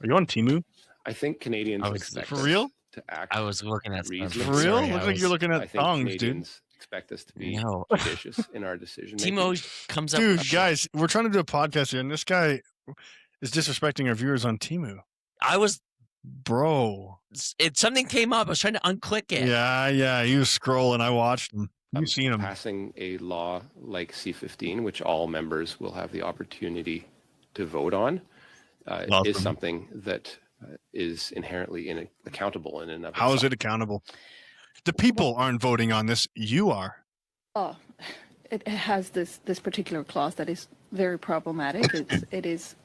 Are you on Temu? I think Canadians I was- expect For us real? to act. I was looking at stuff. Reasonable. For real? Sorry, Looks I like you're was- looking I at think thongs, dude. Canadians expect us to be No. judicious in our decision making. Timo comes up. Dude, with- guys, we're trying to do a podcast here, and this guy is disrespecting our viewers on Temu. I was. Bro. Something came up. I was trying to unclick it. Yeah. He was scrolling. I watched him. You've seen him. Passing a law like C-15, which all members will have the opportunity to vote on, Awesome. is something that is inherently accountable in and of How is itself. it accountable? The people aren't voting on this. You are. Oh, it has this particular clause that is very problematic. It is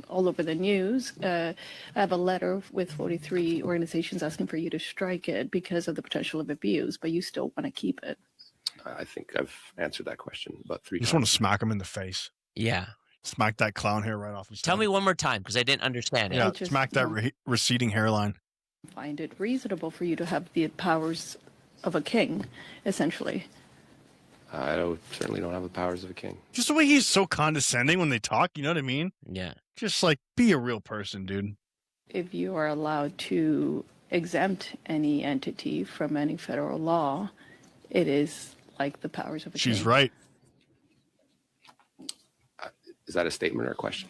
all over the news. I have a letter with 43 organizations asking for you to strike it because of the potential of abuse, but you still want to keep it. I think I've answered that question about 3 You just times. want to smack him in the face. Yeah. Smack that clown hair right off his Tell head. me one more time because I didn't understand it. Yeah, I just smack that want- receding hairline. Find it reasonable for you to have the powers of a king, essentially. Certainly don't have the powers of a king. Just the way he's so condescending when they talk, you know what I mean? Yeah. Just like, be a real person, dude. If you are allowed to exempt any entity from any federal law, it is like the powers of a king. She's right. Is that a statement or a question?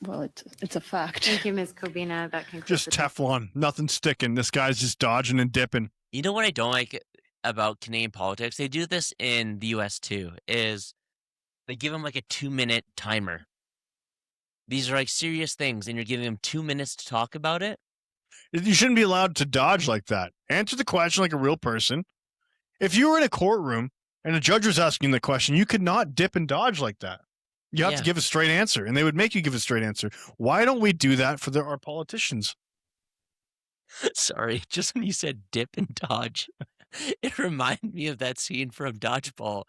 Well, it's a fact. Thank you, Ms. Kobina. That concludes Just the Teflon. Nothing sticking. This guy's just dodging and dipping. You know what I don't like about Canadian politics? They do this in the US too, is they give them like a 2-minute timer. These are like serious things, and you're giving them 2 minutes to talk about it. You shouldn't be allowed to dodge like that. Answer the question like a real person. If you were in a courtroom and a judge was asking the question, you could not dip and dodge like that. You have to Yeah. give a straight answer, and they would make you give a straight answer. Why don't we do that for our politicians? Sorry, just when you said dip and dodge, it reminded me of that scene from Dodgeball.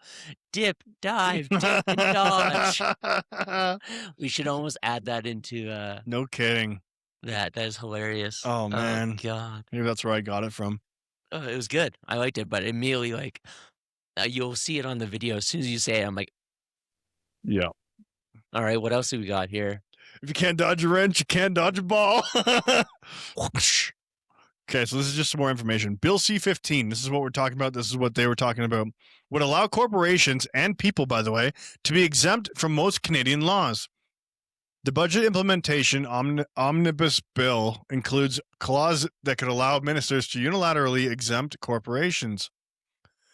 Dip, dive, dip, and dodge. We should almost add that into No kidding. that. That is hilarious. Oh, man. God. Maybe that's where I got it from. Oh, it was good. I liked it, but immediately, like, you'll see it on the video. As soon as you say it, I'm like, Yeah. all right, what else do we got here? If you can't dodge a wrench, you can't dodge a ball. Okay, so this is just some more information. Bill C-15, this is what we're talking about. This is what they were talking about. Would allow corporations and people, by the way, to be exempt from most Canadian laws. The budget implementation omnibus bill includes a clause that could allow ministers to unilaterally exempt corporations.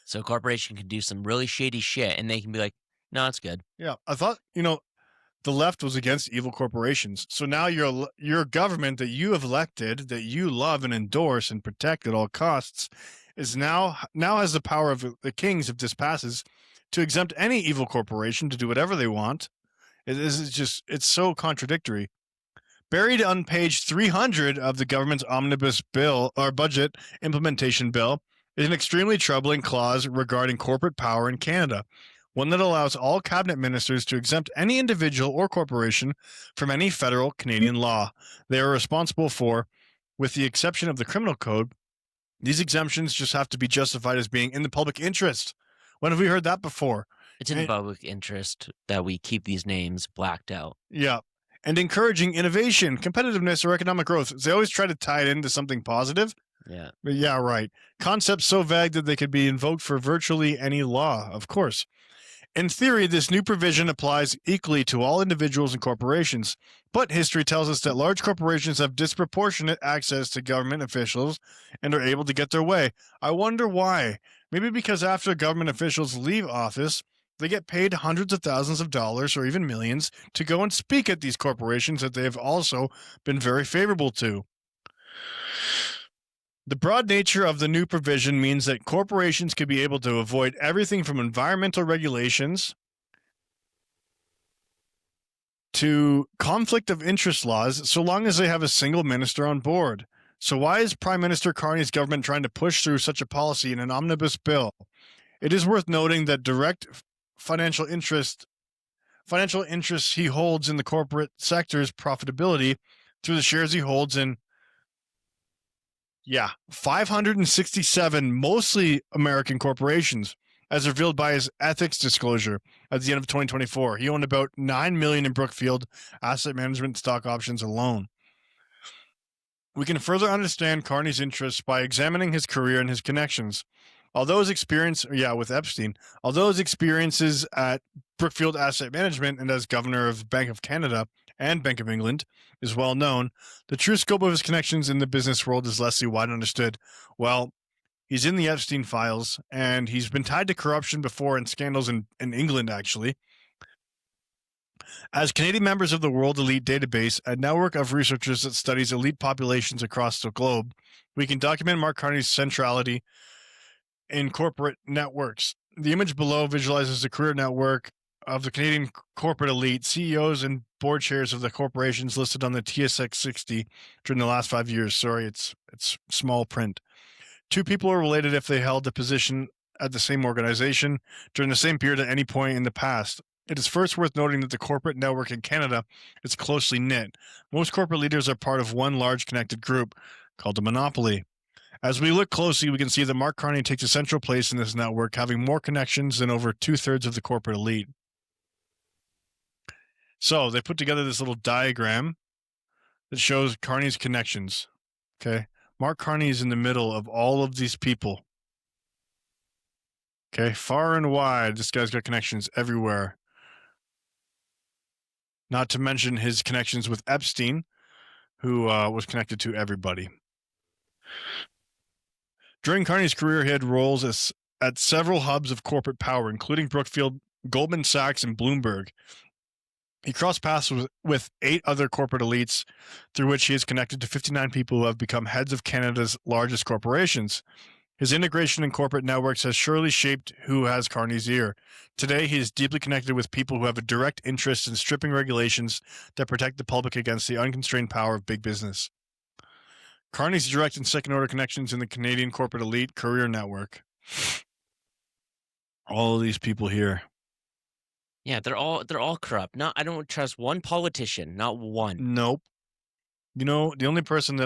So a corporation can do some really shady shit, and they can be like, no, it's good. Yeah, I thought, the left was against evil corporations. So now your government that you have elected, that you love and endorse and protect at all costs, is now has the power of the kings, if this passes, to exempt any evil corporation to do whatever they want. It's so contradictory. Buried on page 300 of the government's omnibus bill or budget implementation bill is an extremely troubling clause regarding corporate power in Canada. One that allows all cabinet ministers to exempt any individual or corporation from any federal Canadian law they are responsible for, with the exception of the criminal code. These exemptions just have to be justified as being in the public interest. When have we heard that before? It's in the public interest that we keep these names blacked out. Yeah. And encouraging innovation, competitiveness, or economic growth. They always try to tie it into something positive. Yeah. But yeah, right. Concepts so vague that they could be invoked for virtually any law, of course. In theory, this new provision applies equally to all individuals and corporations, but history tells us that large corporations have disproportionate access to government officials and are able to get their way. I wonder why. Maybe because after government officials leave office, they get paid hundreds of thousands of dollars or even millions to go and speak at these corporations that they have also been very favorable to. The broad nature of the new provision means that corporations could be able to avoid everything from environmental regulations to conflict of interest laws so long as they have a single minister on board. So why is Prime Minister Carney's government trying to push through such a policy in an omnibus bill? It is worth noting that direct financial interests he holds in the corporate sector's profitability through the shares he holds in 567 mostly American corporations, as revealed by his ethics disclosure at the end of 2024. He owned about $9 million in Brookfield asset management stock options alone. We can further understand Carney's interests by examining his career and his connections. Although his experience, with Epstein, although his experiences at Brookfield Asset Management and as governor of Bank of Canada and Bank of England is well known, the true scope of his connections in the business world is less widely understood. Well, he's in the Epstein files, and he's been tied to corruption before and scandals in England, actually. As Canadian members of the World Elite Database, a network of researchers that studies elite populations across the globe, we can document Mark Carney's centrality in corporate networks. The image below visualizes the career network of the Canadian corporate elite, CEOs and board chairs of the corporations listed on the TSX 60 during the last 5 years. Sorry, it's small print. 2 people are related if they held a position at the same organization during the same period at any point in the past. It is first worth noting that the corporate network in Canada is closely knit. Most corporate leaders are part of one large connected group called a monopoly. As we look closely, we can see that Mark Carney takes a central place in this network, having more connections than over 2/3 of the corporate elite. So they put together this little diagram that shows Carney's connections. Okay. Mark Carney is in the middle of all of these people. Okay. Far and wide, this guy's got connections everywhere. Not to mention his connections with Epstein, who was connected to everybody. During Carney's career, he had roles at several hubs of corporate power, including Brookfield, Goldman Sachs, and Bloomberg. He crossed paths with 8 other corporate elites, through which he is connected to 59 people who have become heads of Canada's largest corporations. His integration in corporate networks has surely shaped who has Carney's ear. Today, he is deeply connected with people who have a direct interest in stripping regulations that protect the public against the unconstrained power of big business. Carney's direct and second-order connections in the Canadian corporate elite career network. All of these people here. Yeah, they're all corrupt. I don't trust one politician, not one. Nope. You know, the only person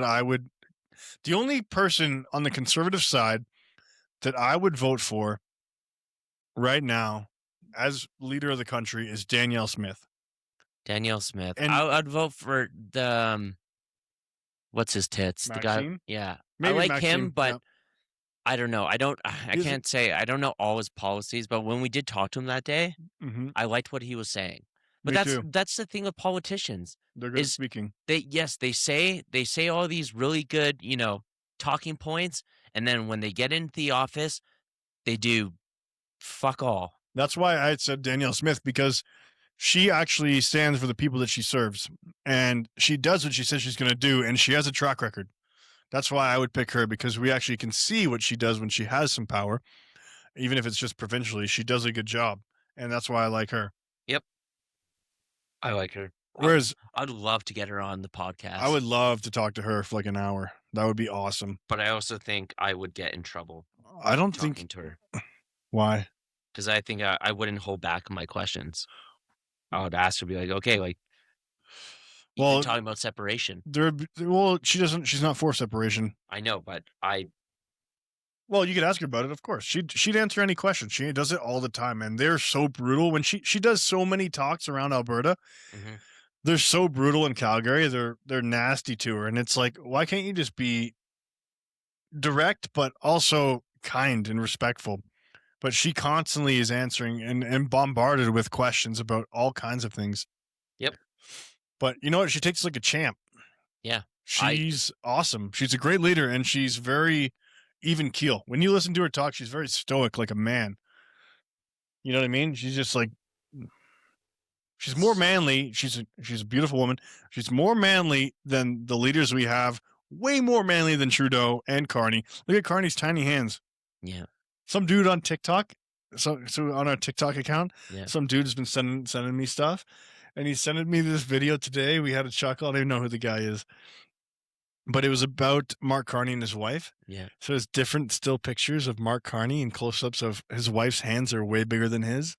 on the conservative side that I would vote for right now as leader of the country is Danielle Smith. Danielle Smith. And I'd vote for the what's his tits? Maxine? The guy. Yeah, Maybe I like Maxine, him, but yeah. I don't know. I can't say I don't know all his policies, but when we did talk to him that day, Mm-hmm. I liked what he was saying. But Me too. that's the thing with politicians. They're good at speaking. They say all these really good, talking points, and then when they get into the office, they do fuck all. That's why I said Danielle Smith, because she actually stands for the people that she serves, and she does what she says she's going to do, and she has a track record. That's why I would pick her, because we actually can see what she does when she has some power, even if it's just provincially. She does a good job, and that's why I like her. Yep, I like her. Whereas I'd love to get her on the podcast. I would love to talk to her for like an hour. That would be awesome. But I also think I would get in trouble. I don't talking think to her. Why? Because I think I wouldn't hold back my questions. I would ask her, be like, okay, like, you're talking about separation. She's not for separation. I know, but Well, you could ask her about it, of course. She'd answer any question. She does it all the time, and they're so brutal. When she does so many talks around Alberta, mm-hmm. They're so brutal in Calgary. They're nasty to her, and it's like, why can't you just be direct but also kind and respectful? But she constantly is answering and bombarded with questions about all kinds of things. Yep. But you know what? She takes it like a champ. Yeah. She's awesome. She's a great leader, and she's very even keel. When you listen to her talk, she's very stoic, like a man. You know what I mean? She's just like, she's more manly. She's a beautiful woman. She's more manly than the leaders we have. Way more manly than Trudeau and Carney. Look at Carney's tiny hands. Yeah. Some dude on TikTok, so on our TikTok account, yeah. Some dude's been sending me stuff, and he's sending me this video today. We had a chuckle. I don't even know who the guy is, but it was about Mark Carney and his wife. Yeah. So there's different still pictures of Mark Carney and close-ups of his wife's hands are way bigger than his.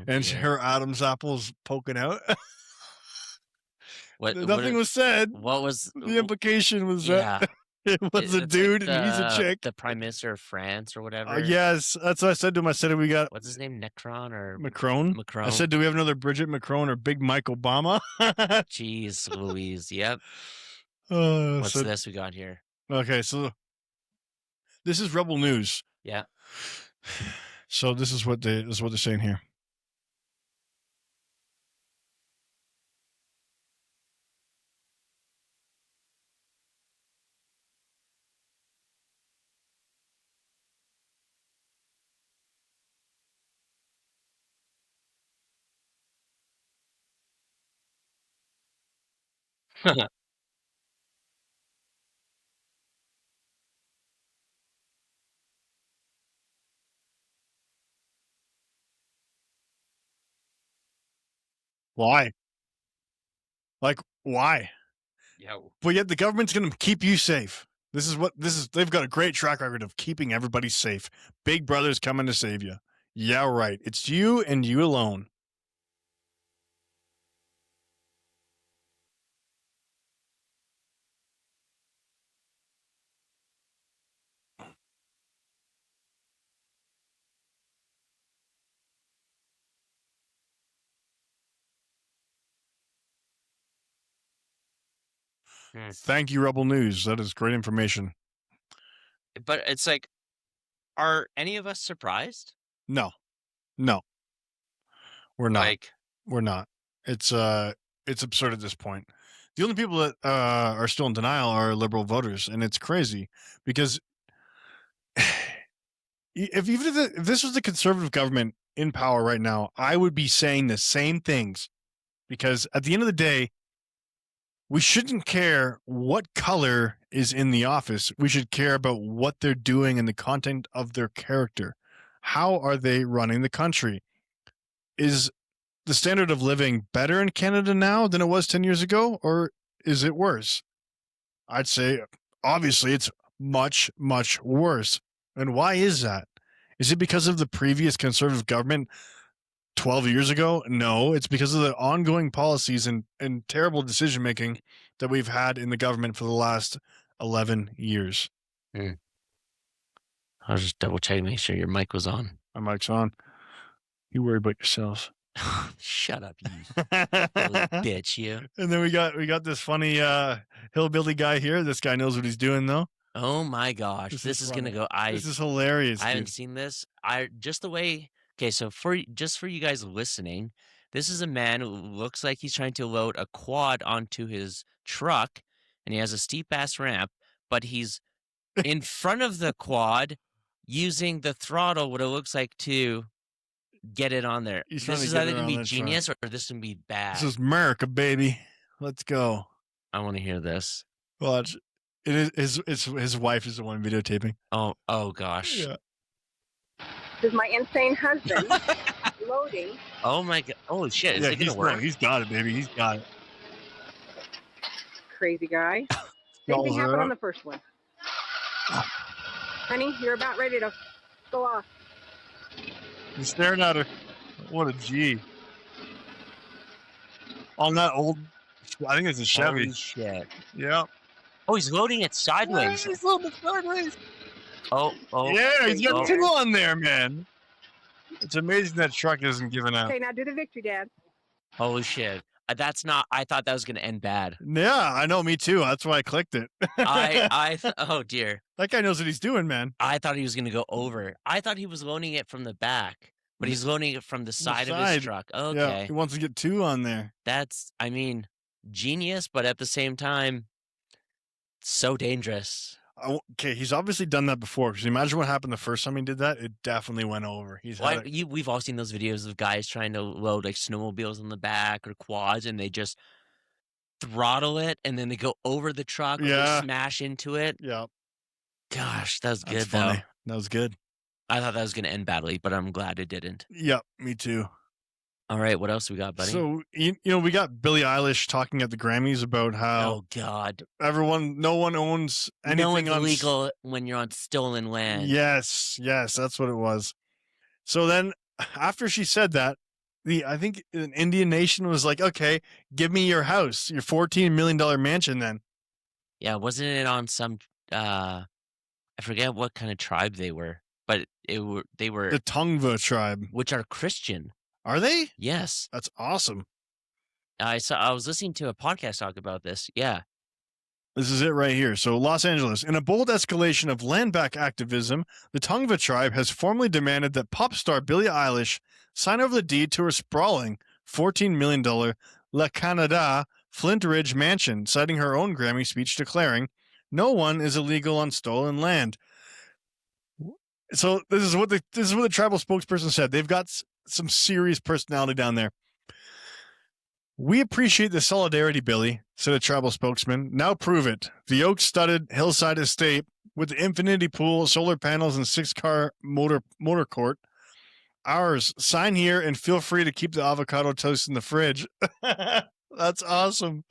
And her Adam's apple's poking out. Nothing was said. What was The implication was yeah. that it was a It's dude like and he's a chick. the Prime Minister of France or whatever. Yes, that's what I said to him. I said, we got What's his name? Necron or Macron. I said, do we have another Bridget Macron or Big Mike Obama? Jeez Louise. Yep. What's So, this we got here? okay, so this is Rebel News. Yeah. So this is what they're saying here. Why? Like, why? Yeah. But yet the government's going to keep you safe. They've got a great track record of keeping everybody safe. Big Brother's coming to save you. Yeah, right. It's you and you alone. Thank you, Rebel News. That is great information. But it's like, are any of us surprised? No, we're not. Like, we're not. It's absurd at this point. The only people that are still in denial are Liberal voters, and it's crazy because if this was the Conservative government in power right now, I would be saying the same things, because at the end of the day, we shouldn't care what color is in the office. We should care about what they're doing and the content of their character. How are they running the country? Is the standard of living better in Canada now than it was 10 years ago, or is it worse? I'd say, obviously, it's much, much worse. And why is that? Is it because of the previous Conservative government 12 years ago? No, it's because of the ongoing policies and terrible decision-making that we've had in the government for the last 11 years. I was just double checking, make sure your mic was on. My mic's on. You worry about yourselves. Shut up, you little bitch, you. And then we got this funny hillbilly guy here. This guy knows what he's doing, though. Oh my gosh, this is gonna go. This is hilarious. I haven't seen this. Just the way. Okay, so for you guys listening, this is a man who looks like he's trying to load a quad onto his truck, and he has a steep ass ramp, but he's in front of the quad using the throttle, what it looks like, to get it on there. This is either gonna be genius or this gonna be bad. This is America, baby. Let's go. I want to hear this. Watch. It is his wife is the one videotaping. Oh gosh. Yeah. This is my insane husband loading. Oh my god. Oh shit. Is it gonna work? No, he's got it, baby. He's got it. Crazy guy. Same thing happened on the first one. Honey, you're about ready to go off. He's staring at her. What a G. On that old, I think it's a Chevy. Holy shit. Yeah. Oh, he's loading it sideways. He's loading it sideways. Oh. Yeah, he's got two on there, man. It's amazing that truck isn't giving out. Okay, now do the victory dance. Holy shit. That's not. I thought that was gonna end bad. Yeah, I know. Me too. That's why I clicked it. Oh dear. That guy knows what he's doing, man. I thought he was gonna go over. I thought he was loading it from the back, but he's loading it from the side of his truck. Okay. Yeah, he wants to get two on there. That's, I mean, genius, but at the same time, so dangerous. Okay, he's obviously done that before. Because imagine what happened the first time he did that. It definitely went over. We've all seen those videos of guys trying to load like snowmobiles in the back or quads, and they just throttle it, and then they go over the truck or they smash into it. Yeah. Gosh, that was good. That's funny. That was good. I thought that was going to end badly, but I'm glad it didn't. Yep, me too. All right, what else we got, buddy? So, we got Billie Eilish talking at the Grammys about how oh god, no one owns anything. No one's illegal when you're on stolen land. Yes, that's what it was. So then, after she said that, I think an Indian nation was like, okay, give me your house, your $14 million mansion then. Yeah, wasn't it on some I forget what kind of tribe they were, but they were The Tongva tribe. which are Christian. Are they? Yes. That's awesome. I was listening to a podcast talk about this. Yeah. This is it right here. So, Los Angeles. In a bold escalation of land back activism, the Tongva tribe has formally demanded that pop star Billie Eilish sign over the deed to her sprawling $14 million La Canada Flint Ridge mansion, citing her own Grammy speech declaring, "No one is illegal on stolen land." So this is what the tribal spokesperson said. They've got some serious personality down there. "We appreciate the solidarity, Billy," said a tribal spokesman. "Now prove it. The oak-studded hillside estate with the infinity pool, solar panels, and 6-car motor court. Ours. Sign here and feel free to keep the avocado toast in the fridge." That's awesome.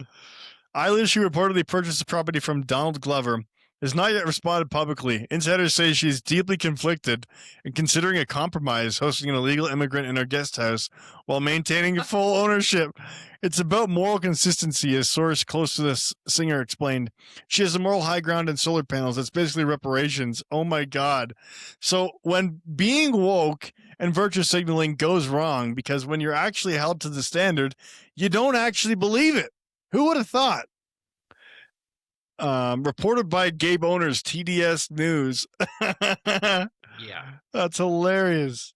Eilish, who reportedly purchased the property from Donald Glover, has not yet responded publicly. Insiders say she's deeply conflicted and considering a compromise, hosting an illegal immigrant in her guest house while maintaining full ownership. "It's about moral consistency," a source close to the singer explained. "She has a moral high ground in solar panels. That's basically reparations." Oh my God. So when being woke and virtue signaling goes wrong, because when you're actually held to the standard, you don't actually believe it. Who would have thought? Reported by Gabe Owners, TDS News. Yeah. That's hilarious.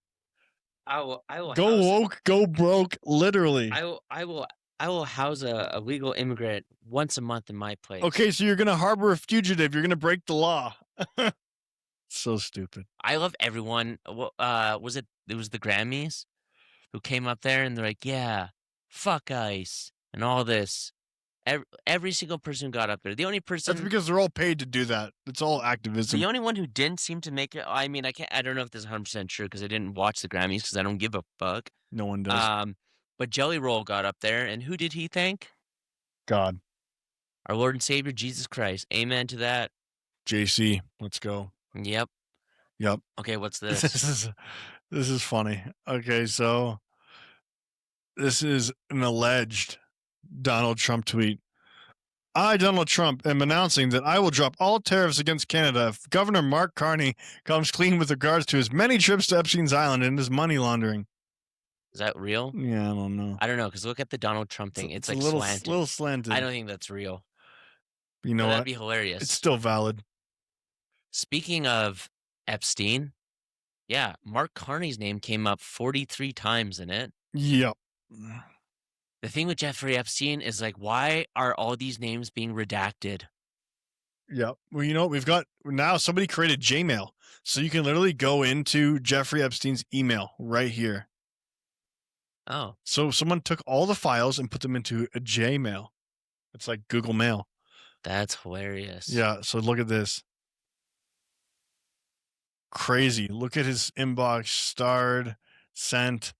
I will Go woke, go broke, literally. I will house a legal immigrant once a month in my place. Okay, so you're going to harbor a fugitive. You're going to break the law. So stupid. I love everyone. It was the Grammys who came up there and they're like, "Yeah, fuck ICE and all this." Every single person who got up there. The only person That's because they're all paid to do that. It's all activism. the only one who didn't seem to make it. I mean, I don't know if this is 100% true because I didn't watch the Grammys because I don't give a fuck. No one does. But Jelly Roll got up there, and who did he thank? God. Our Lord and Savior Jesus Christ. Amen to that. JC, let's go. Yep. Yep. Okay, what's this? This is funny. Okay, so this is an alleged Donald Trump tweet. "I, Donald Trump, am announcing that I will drop all tariffs against Canada if Governor Mark Carney comes clean with regards to his many trips to Epstein's Island and his money laundering." Is that real? Yeah, I don't know. I don't know because look at the Donald Trump thing. It's like a little, slanted. little slanted. I don't think that's real. You know But what? that'd be hilarious. It's still valid. Speaking of Epstein, yeah, Mark Carney's name came up 43 times in it. Yep. The thing with Jeffrey Epstein is like, why are all these names being redacted? Yep. Well, you know, we've got now somebody created Gmail. So you can literally go into Jeffrey Epstein's email right here. Oh, So someone took all the files and put them into a Gmail. It's like Google Mail. that's hilarious. Yeah. So look at this. Crazy. Look at his inbox, starred, sent.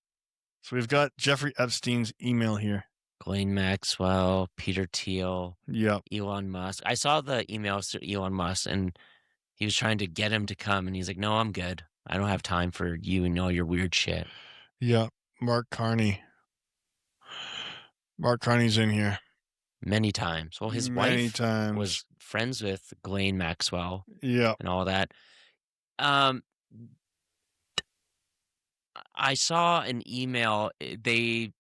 So we've got Jeffrey Epstein's email here. Ghislaine Maxwell, Peter Thiel, Yep. Elon Musk. I saw the emails to Elon Musk and he was trying to get him to come and he's like, "No, I'm good. I don't have time for you and all your weird shit." Yep. Mark Carney. Mark Carney's in here. Many times. Well, his Many wife times. was friends with Ghislaine Maxwell Yep. and all that. I saw an email. They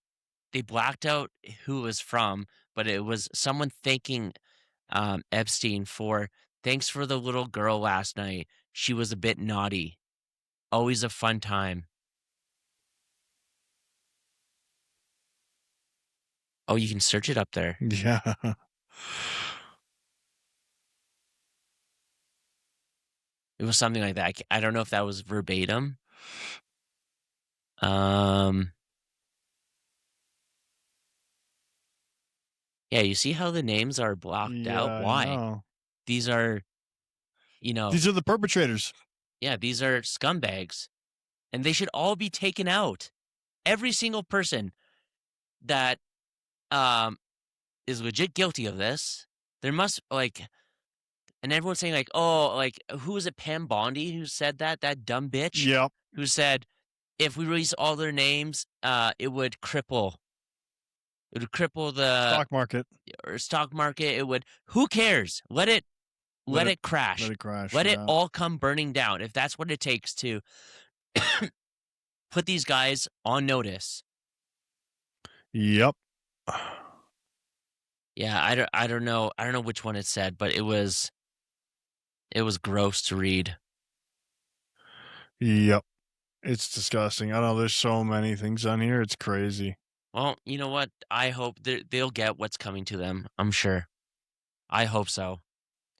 blacked out who it was from, but it was someone thanking Epstein for thanks for the little girl last night. She was a bit naughty. Always a fun time. Oh, you can search it up there. Yeah. It was something like that. I don't know if that was verbatim. Yeah, you see how the names are blocked out? I Why? know. These are, These are the perpetrators. yeah, these are scumbags. And they should all be taken out. Every single person that is legit guilty of this, there must, and everyone's saying, like, oh, like, who was it, Pam Bondi, who said that? That dumb bitch? Yep. Who said, if we release all their names, it would cripple the Stock market. It would. Who cares? Let it crash. Let it crash. Let it yeah. all come burning down. If that's what it takes to put these guys on notice. Yep. Yeah, I don't know which one it said, but it was gross to read. Yep. It's disgusting. I know there's so many things on here. It's crazy. Well, you know what? I hope they'll get what's coming to them. I'm sure. I hope so.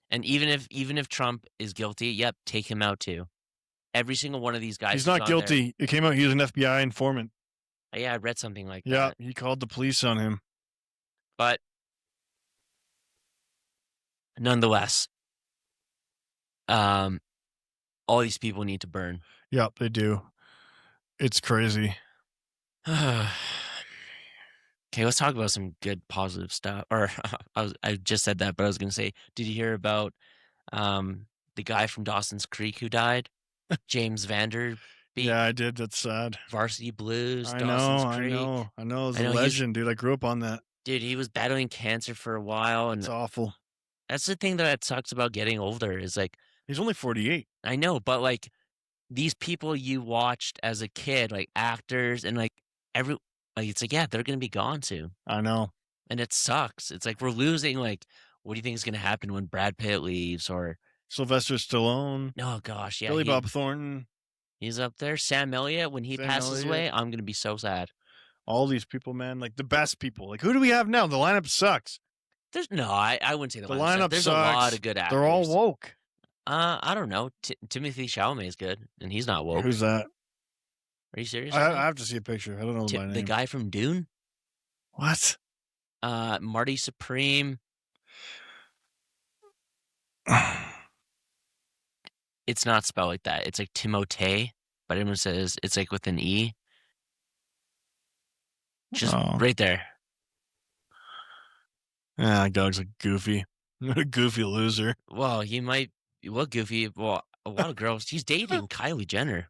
And even if Trump is guilty, yep, take him out too. Every single one of these guys. He's not guilty. It came out he was an FBI informant. Yeah, I read something like Yeah, that. he called the police on him. But nonetheless, all these people need to burn. Yep, they do. It's crazy. Okay, let's talk about some good positive stuff. Or I just said that, but I was gonna say, did you hear about the guy from Dawson's Creek who died? James Vanderbeek. Yeah, I did. That's sad. Varsity Blues. I Dawson's Creek. I know. It's a legend, dude. I grew up on that. Dude, he was battling cancer for a while, and it's awful. That's the thing that sucks about getting older is like he's only 48. I know, but like these people you watched as a kid, like actors, and like it's like, yeah, they're gonna be gone soon. I know, and it sucks. It's like we're losing. Like, what do you think is gonna happen when Brad Pitt leaves or Sylvester Stallone? Oh gosh, yeah, Billy Bob Thornton. He's up there. Sam Elliott, when he passes away, I'm gonna be so sad. All these people, man, like the best people. Like, who do we have now? The lineup sucks. I wouldn't say the lineup sucks. There's sucks. A lot of good actors. They're all woke. I don't know. Timothy Chalamet is good, and he's not woke. Who's that? Are you serious? I have to see a picture. I don't know my name. The guy from Dune. What? Marty Supreme. It's not spelled like that. It's like Timothée, but everyone says it's like with an E. Just right there. Yeah, that guy looks like Goofy. A goofy loser. Well, he might look goofy. Well, a lot of girls. He's dating Kylie Jenner.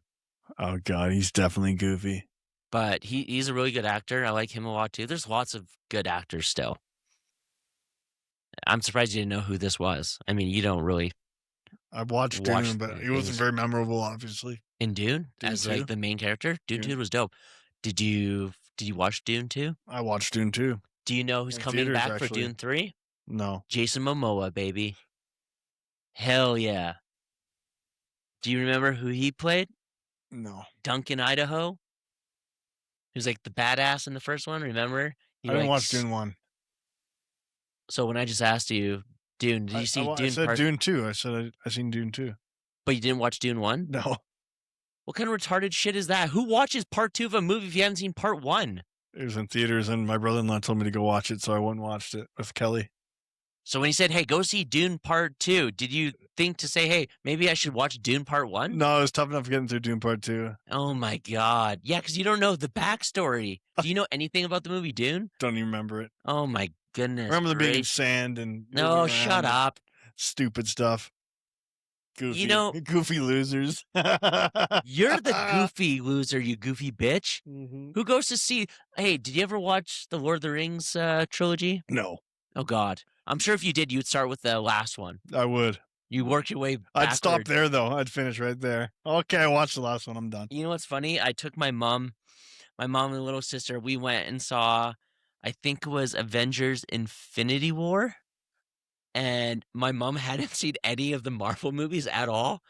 Oh, God, he's definitely goofy. But he's a really good actor. I like him a lot, too. There's lots of good actors still. I'm surprised you didn't know who this was. I mean, you don't really... I watched Dune, but he wasn't very memorable, obviously. In Dune? As like the main character? Dune was dope. Did you watch Dune 2? I watched Dune 2. Do you know who's coming back for Dune 3? No. Jason Momoa, baby. Hell yeah. Do you remember who he played? No. Duncan, Idaho. He was like the badass in the first one, remember? I didn't watch Dune 1. So when I just asked you, Dune, did you see Dune? I said Dune 2. I said I seen Dune 2. But you didn't watch Dune 1? No. What kind of retarded shit is that? Who watches part 2 of a movie if you haven't seen part 1? It was in theaters, and my brother-in-law told me to go watch it, so I went and watched it with Kelly. So when he said, hey, go see Dune Part 2, did you think to say, hey, maybe I should watch Dune Part 1? No, it was tough enough getting through Dune Part 2. Oh, my God. Yeah, because you don't know the backstory. Do you know anything about the movie Dune? Don't even remember it. Oh, my goodness. Remember the being in sand and... No, shut up. Stupid stuff. Goofy. You know... Goofy losers. You're the goofy loser, you goofy bitch. Mm-hmm. Who goes to see... Hey, did you ever watch the Lord of the Rings trilogy? No. Oh, God. I'm sure if you did, you'd start with the last one. I would. You work your way backwards. I'd stop there, though. I'd finish right there. Okay, I watched the last one. I'm done. You know what's funny? I took my mom and little sister. We went and saw, I think it was Avengers Infinity War. And my mom hadn't seen any of the Marvel movies at all.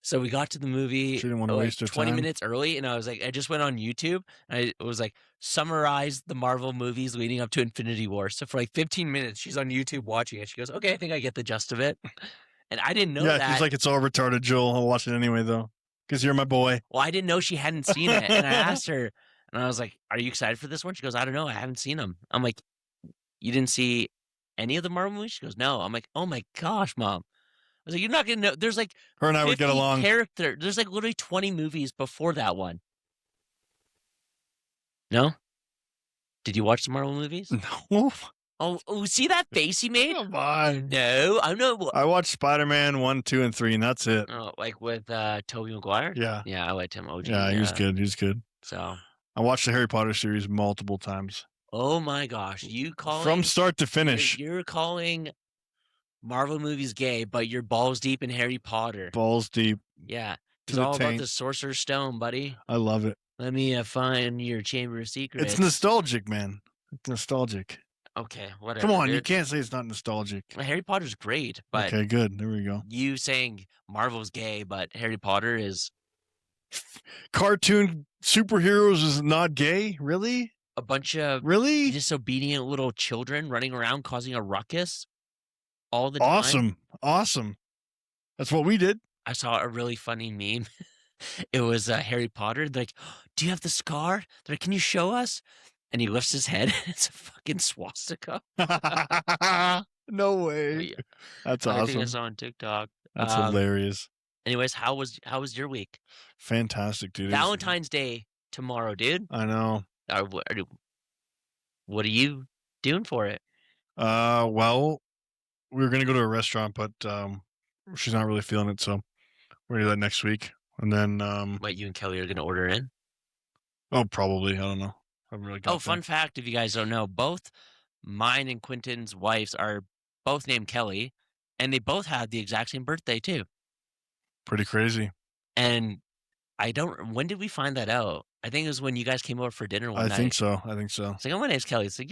So we got to the movie she didn't want to waste her 20 time. minutes early, and I was like, I just went on YouTube, and I was like, summarize the Marvel movies leading up to Infinity War. So for like 15 minutes, she's on YouTube watching it. She goes, okay, I think I get the gist of it. And I didn't know that. Yeah, she's like, it's all retarded, Joel. I'll watch it anyway, though, because you're my boy. Well, I didn't know she hadn't seen it, and I asked her, and I was like, are you excited for this one? She goes, I don't know, I haven't seen them. I'm like, you didn't see any of the Marvel movies? She goes, no. I'm like, oh my gosh, Mom. I was like, you're not going to know. There's like her and I would get along. There's like literally 20 movies before that one. No? Did you watch the Marvel movies? No. Oh, see that face he made? Come on. No, I'm not. I watched Spider-Man 1, 2, and 3, and that's it. Oh, like with Tobey Maguire? Yeah. Yeah, I liked him. OG. Yeah, he was good. He was good. So, I watched the Harry Potter series multiple times. oh my gosh, you calling From start to finish. You're calling Marvel movies gay, but you're balls deep in Harry Potter. Balls deep. Yeah, To it's the all about taint. the Sorcerer's Stone, buddy. I love it. Let me find your Chamber of Secrets. It's nostalgic, man. It's nostalgic. Okay, whatever. Come on, you dude. can't say it's not nostalgic. Harry Potter's great, but Okay, good. There we go. you saying Marvel's gay, but Harry Potter is Cartoon superheroes is not gay? Really? a bunch of Really? disobedient little children running around causing a ruckus all the time. Awesome. Awesome. That's what we did. I saw a really funny meme. It was Harry Potter. They're like, do you have the scar? They're like, can you show us? And he lifts his head. It's a fucking swastika. No Oh, way. yeah. That's I think I awesome. saw on TikTok. That's hilarious. Anyways, how was your week? Fantastic, dude. It was- Valentine's Day tomorrow, dude. I know. What are you doing for it? Well, we were gonna go to a restaurant, but she's not really feeling it, so we're gonna do that next week. And then What, you and Kelly are going to order in? oh, probably. I don't know. I haven't really got Oh, fun fact, if you guys don't know, both mine and Quentin's wives are both named Kelly, and they both had the exact same birthday, too. Pretty crazy. And when did we find that out? I think it was when you guys came over for dinner one I night. think so. I think so. It's like, oh, my name's Kelly. It's like,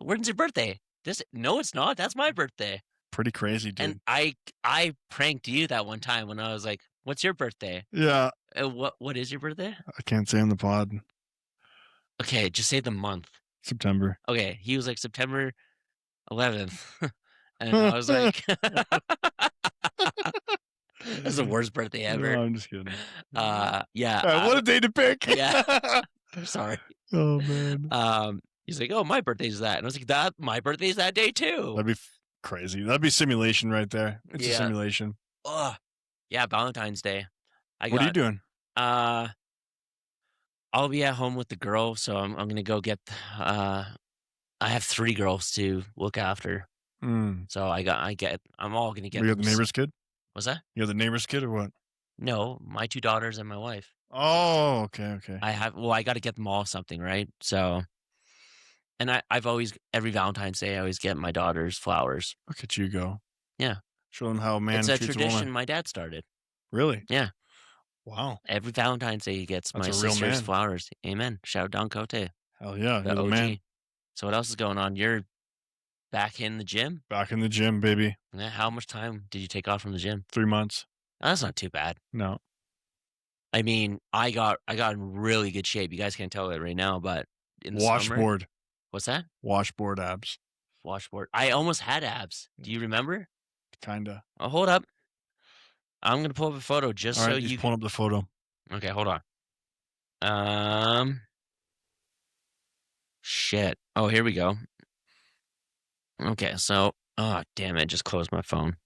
when's your birthday? No, it's not. That's my birthday. Pretty crazy, dude. And I pranked you that one time when I was like, what's your birthday? Yeah, What is your birthday? I can't say on the pod. Okay, just say the month. September. Okay, he was like September 11th. And I was like, that's the worst birthday ever. No, I'm just kidding. Yeah. All right, what a day to pick. Yeah. I'm sorry. Oh man. He's like, oh, my birthday's that. And I was like, my birthday's that day too. That'd be crazy. That'd be simulation right there. It's a Yeah. simulation. Ugh. Yeah, Valentine's Day. What are you doing? I'll be at home with the girl, so I'm gonna go get. I have 3 girls to look after, Mm. so I'm all gonna get. You got the them neighbor's kid? What's that? You got the neighbor's kid or what? No, my 2 daughters and my wife. Oh, okay. I got to get them all something, right? So, and I've always every Valentine's Day I always get my daughters flowers. Look at you go. Yeah. Show them how a man It's a treats a tradition woman. my dad started. Really? Yeah. Wow. Every Valentine's Day he gets That's my a real sister's man. flowers. Amen. Shout out Don Cote, Hell yeah. the You're the OG. man. So what else is going on? You're back in the gym? Back in the gym, baby. Yeah, how much time did you take off from the gym? 3 months. Oh, that's not too bad. No. I mean, I got in really good shape. You guys can't tell it right now, but in the summer. Washboard. What's that? Washboard abs. Washboard. I almost had abs. Do you remember? Kinda. Oh, hold up. I'm gonna pull up a photo just All so right, you. he's pulling up the photo. Okay, hold on. Shit. Oh, here we go. Okay, so. Oh, damn it! Just closed my phone.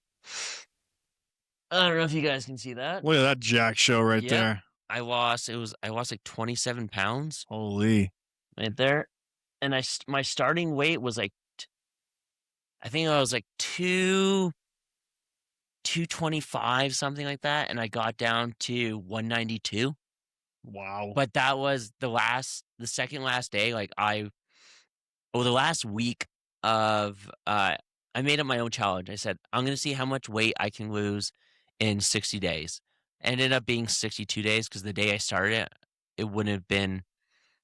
I don't know if you guys can see that. Look at that jack show right Yeah. there. I lost like 27 pounds Holy. right there, and my starting weight was like, I think I was like 225, something like that, and I got down to 192. Wow. But that was the second last day. Like the last week of I made up my own challenge. I said I'm gonna see how much weight I can lose in 60 days. Ended up being 62 days because the day I started it would have been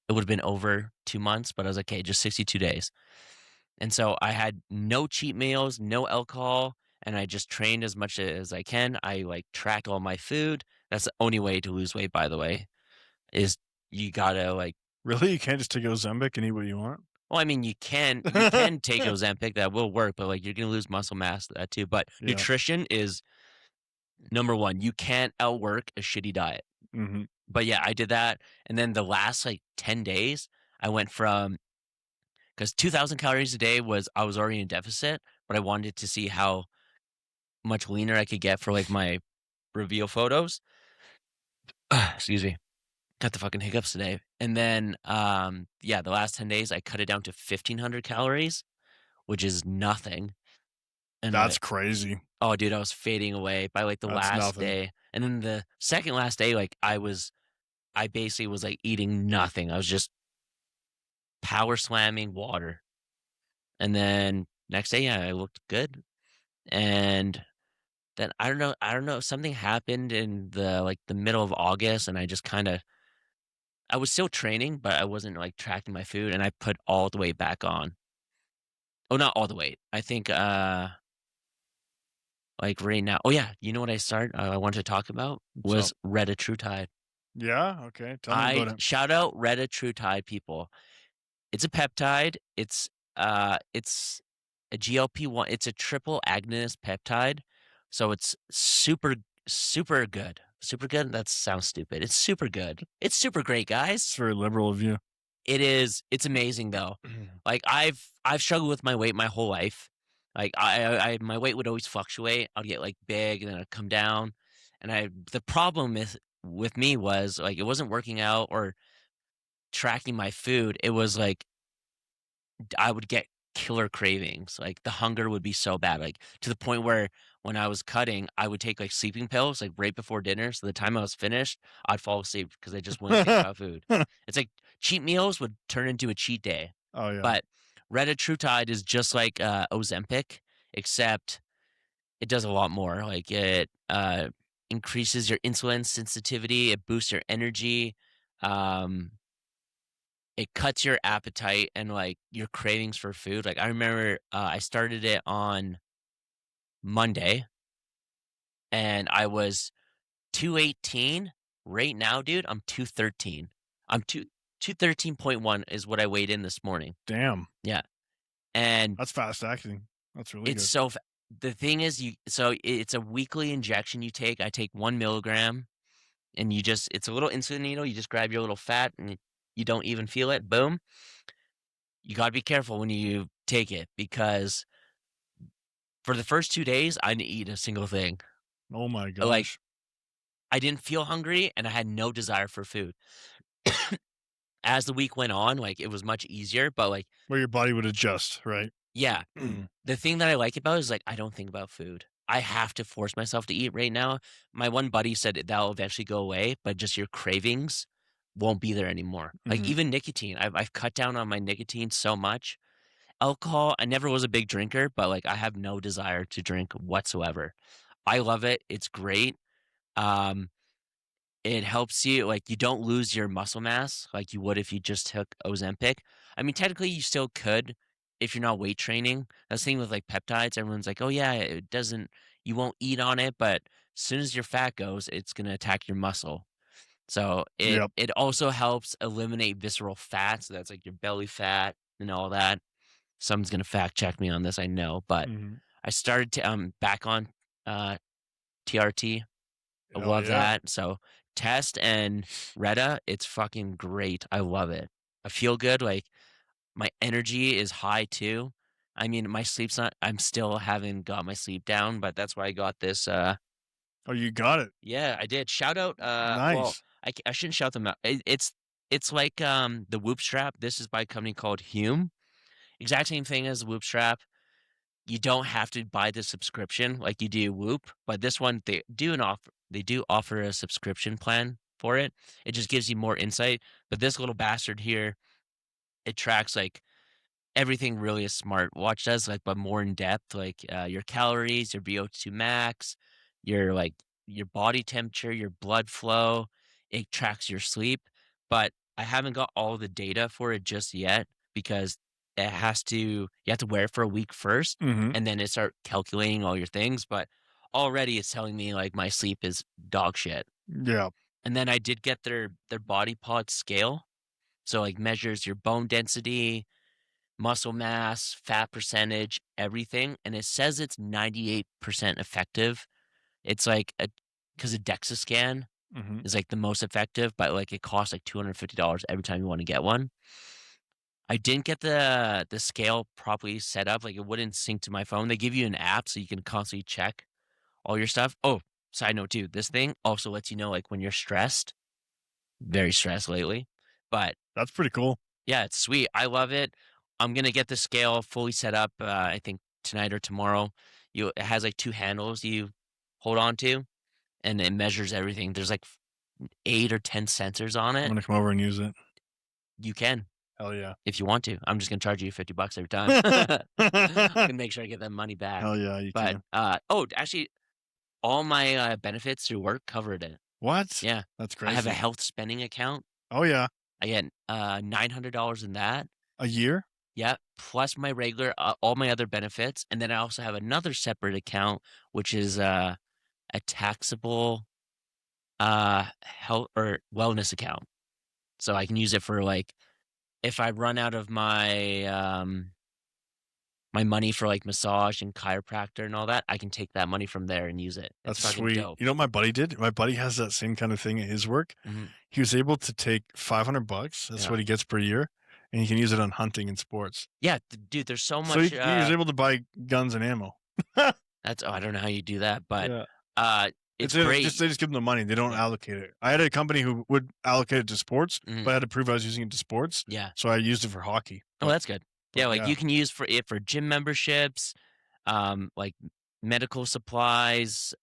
over 2 months, but I was like, okay, just 62 days. And so I had no cheat meals, no alcohol, and I just trained as much as I can. I like track all my food. That's the only way to lose weight, by the way, is you gotta like. Really? You can't just take Ozempic and eat what you want? Well, I mean, you can take Ozempic, that will work, but like you're gonna lose muscle mass that too. But Yeah. nutrition is number one. You can't outwork a shitty diet. Mm-hmm. But yeah, I did that, and then the last like 10 days, I went from because 2,000 calories a day I was already in deficit, but I wanted to see how much leaner I could get for like my reveal photos. Excuse me. Got the fucking hiccups today. And then, the last 10 days, I cut it down to 1,500 calories, which is nothing. And That's crazy. oh, dude, I was fading away by like the That's last nothing. day. And then the second last day, like I basically was like eating nothing. I was just power slamming water. And then next day, yeah, I looked good. And then I don't know, something happened in the middle of August, and I just I was still training, but I wasn't like tracking my food, and I put all the weight back on. Oh, not all the weight. I think like right now. Oh yeah, you know what I wanted to talk about So was retatrutide. yeah, okay. Tell me I about it. shout out retatrutide, people. It's a peptide. It's a GLP-1. It's a triple agonist peptide. So it's super good. Super good? That sounds stupid. It's super good. It's super great, guys. It's very liberal of you. It is. It's amazing though. Like I've struggled with my weight my whole life. Like my weight would always fluctuate. I'd get like big and then I'd come down. And the problem with me was like it wasn't working out or tracking my food. It was like I would get killer cravings. Like the hunger would be so bad, like to the point where when I was cutting, I would take like sleeping pills like right before dinner. So the time I was finished, I'd fall asleep because I just wouldn't think about food. It's like cheat meals would turn into a cheat day. Oh yeah. But retatrutide is just like Ozempic, except it does a lot more. Like it increases your insulin sensitivity, it boosts your energy. Um, it cuts your appetite and like your cravings for food. Like I remember I started it on Monday and I was 218. Right now, dude, I'm 213. I'm 213.1 is what I weighed in this morning. Damn. Yeah. And That's fast acting. That's really it's good. so the thing is it's a weekly injection you take. I take 1 milligram and it's a little insulin needle. You just grab your little fat and you don't even feel it. Boom. You got to be careful when you take it because for the first 2 days, I didn't eat a single thing. Oh my Like, gosh. I didn't feel hungry and I had no desire for food. As the week went on, like, it was much easier, but, like, Where your body would adjust, right? yeah. The thing that I like about it is, like, I don't think about food. I have to force myself to eat right now. My one buddy said that'll eventually go away, but just your cravings won't be there anymore. Like, Mhm. even nicotine, I've cut down on my nicotine so much. Alcohol, I never was a big drinker, but, like, I have no desire to drink whatsoever. I love it. It's great. Um, it helps you like, you don't lose your muscle mass like you would if you just took Ozempic. I mean, technically, you still could if you're not weight training. That's the thing with, like, peptides. Everyone's like, "Oh, yeah, it doesn't you won't eat on it," but as soon as your fat goes, it's gonna attack your muscle. So, it Yep. it also helps eliminate visceral fat, so that's, like, your belly fat and all that. Someone's gonna fact check me on this, I know, but Mhm. I started to back on uh TRT. I Hell love yeah. that. So test and Retta, it's fucking great. I love it. I feel good. Like my energy is high too. I mean, my sleep's not. I'm still haven't got my sleep down, but that's why I got this. Oh, you got it. Yeah, I did. Shout out. Well, Nice. I shouldn't shout them out. It's like the Whoop Strap. This is by a company called Hume. Exact same thing as the Whoop Strap. You don't have to buy the subscription like you do Whoop, but this one they do offer a subscription plan for it. It just gives you more insight. But this little bastard here, it tracks like everything really a smartwatch does, like but more in depth, like your calories, your VO2 max, your like your body temperature, your blood flow. It tracks your sleep, but I haven't got all the data for it just yet because you have to wear it for a week first, Mhm. and then it start calculating all your things. But already it's telling me like my sleep is dog shit. Yeah. And then I did get their body pod scale, so like measures your bone density, muscle mass, fat percentage, everything, and it says it's 98% effective. It's like because a DEXA scan Mhm. is like the most effective, but like it costs like $250 every time you want to get one. I didn't get the scale properly set up, like it wouldn't sync to my phone. They give you an app so you can constantly check all your stuff. Oh, side note too, this thing also lets you know like when you're stressed. Very stressed lately. But That's pretty cool. yeah, it's sweet. I love it. I'm gonna get the scale fully set up. I think tonight or tomorrow. It has like 2 handles you hold on to, and it measures everything. There's like 8 or 10 sensors on I'm it. gonna come over and use it. You can Hell yeah. if you want to. I'm just gonna charge you $50 every time. And make sure I get that money back. Hell yeah, you But can. actually, all my benefits through work covered it. What? Yeah, That's I have a crazy. health spending account. Oh yeah. I get $900 in that. A year? Yeah, plus my regular, all my other benefits, and then I also have another separate account, which is a taxable health or wellness account. So I can use it for like if I run out of my money for like massage and chiropractor and all that, I can take that money from there and use it. It's That's fucking sweet. dope. You know what my buddy did? My buddy has that same kind of thing at his work. Mhm. He was able to take $500. That's Yeah. what he gets per year, and he can use it on hunting and sports. Yeah, dude, there's so So much. he was able to buy guns and ammo. I don't know how you do that, but Yeah. it's They great. just give them the money. They don't Yeah. allocate it. I had a company who would allocate it to sports, Mhm. but I had to prove I was using it to sports. Yeah. So I used it for hockey. Oh, that's good. But Yeah, like yeah. you can use for gym memberships, like medical supplies,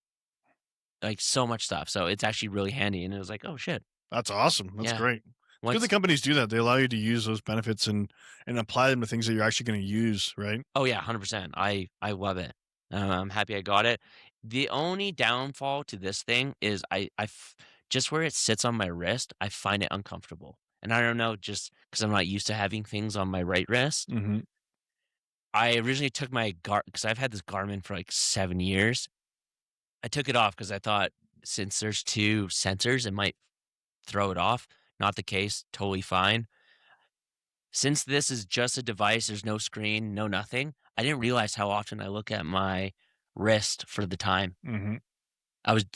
like so much stuff. So it's actually really handy. And it was like, oh shit. That's awesome. That's Yeah. great. Good Once, the companies do that. They allow you to use those benefits and apply them to things that you're actually going to use, right? oh yeah, 100%. I love it. I'm happy I got it. The only downfall to this thing is just where it sits on my wrist, I find it uncomfortable. And I don't know, just because I'm not used to having things on my right wrist. Mm-hmm. I originally took my because I've had this Garmin for like 7 years. I took it off because I thought since there's 2 sensors, it might throw it off. Not the case. Totally fine. Since this is just a device, there's no screen, no nothing. I didn't realize how often I look at my wrist for the time. Mm-hmm. I was,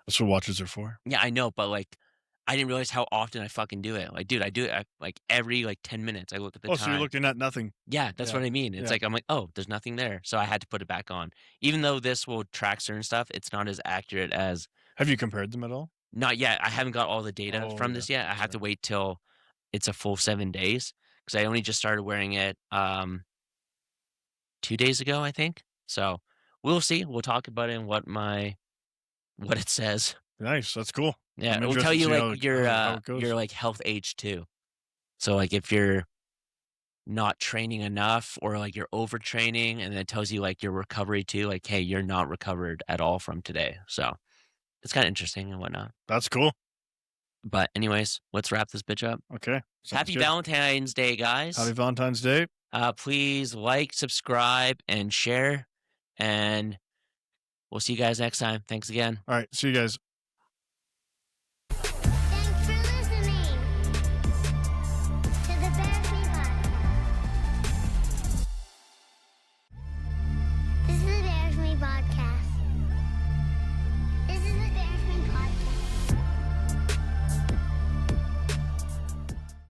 That's what watches are for. yeah, I know, but like, I didn't realize how often I fucking do it. Like, dude, I do it like every like 10 minutes. I look at the Oh, time. so you're looking at nothing. Yeah, that's Yeah. what I mean. It's Yeah. like I'm like, oh, there's nothing there, so I had to put it back on. Even though this will track certain stuff, it's not as accurate as. Have you compared them at all? Not yet. I haven't got all the data Oh, from yeah. this yet. I have to Sure. wait till it's a full 7 days because I only just started wearing it 2 days ago, I think. So we'll see. We'll talk about it and what it says. Nice. That's cool. Yeah, I'm it will tell interested to you see how like it goes. your like health age too. So like if you're not training enough or like you're overtraining, and then it tells you like your recovery too, like hey, you're not recovered at all from today. So it's kind of interesting and whatnot. That's cool. But anyways, let's wrap this bitch up. Okay. Sounds Happy good. Valentine's Day, guys. Happy Valentine's Day. Please like, subscribe, and share. And we'll see you guys next time. Thanks again. All right. See you guys.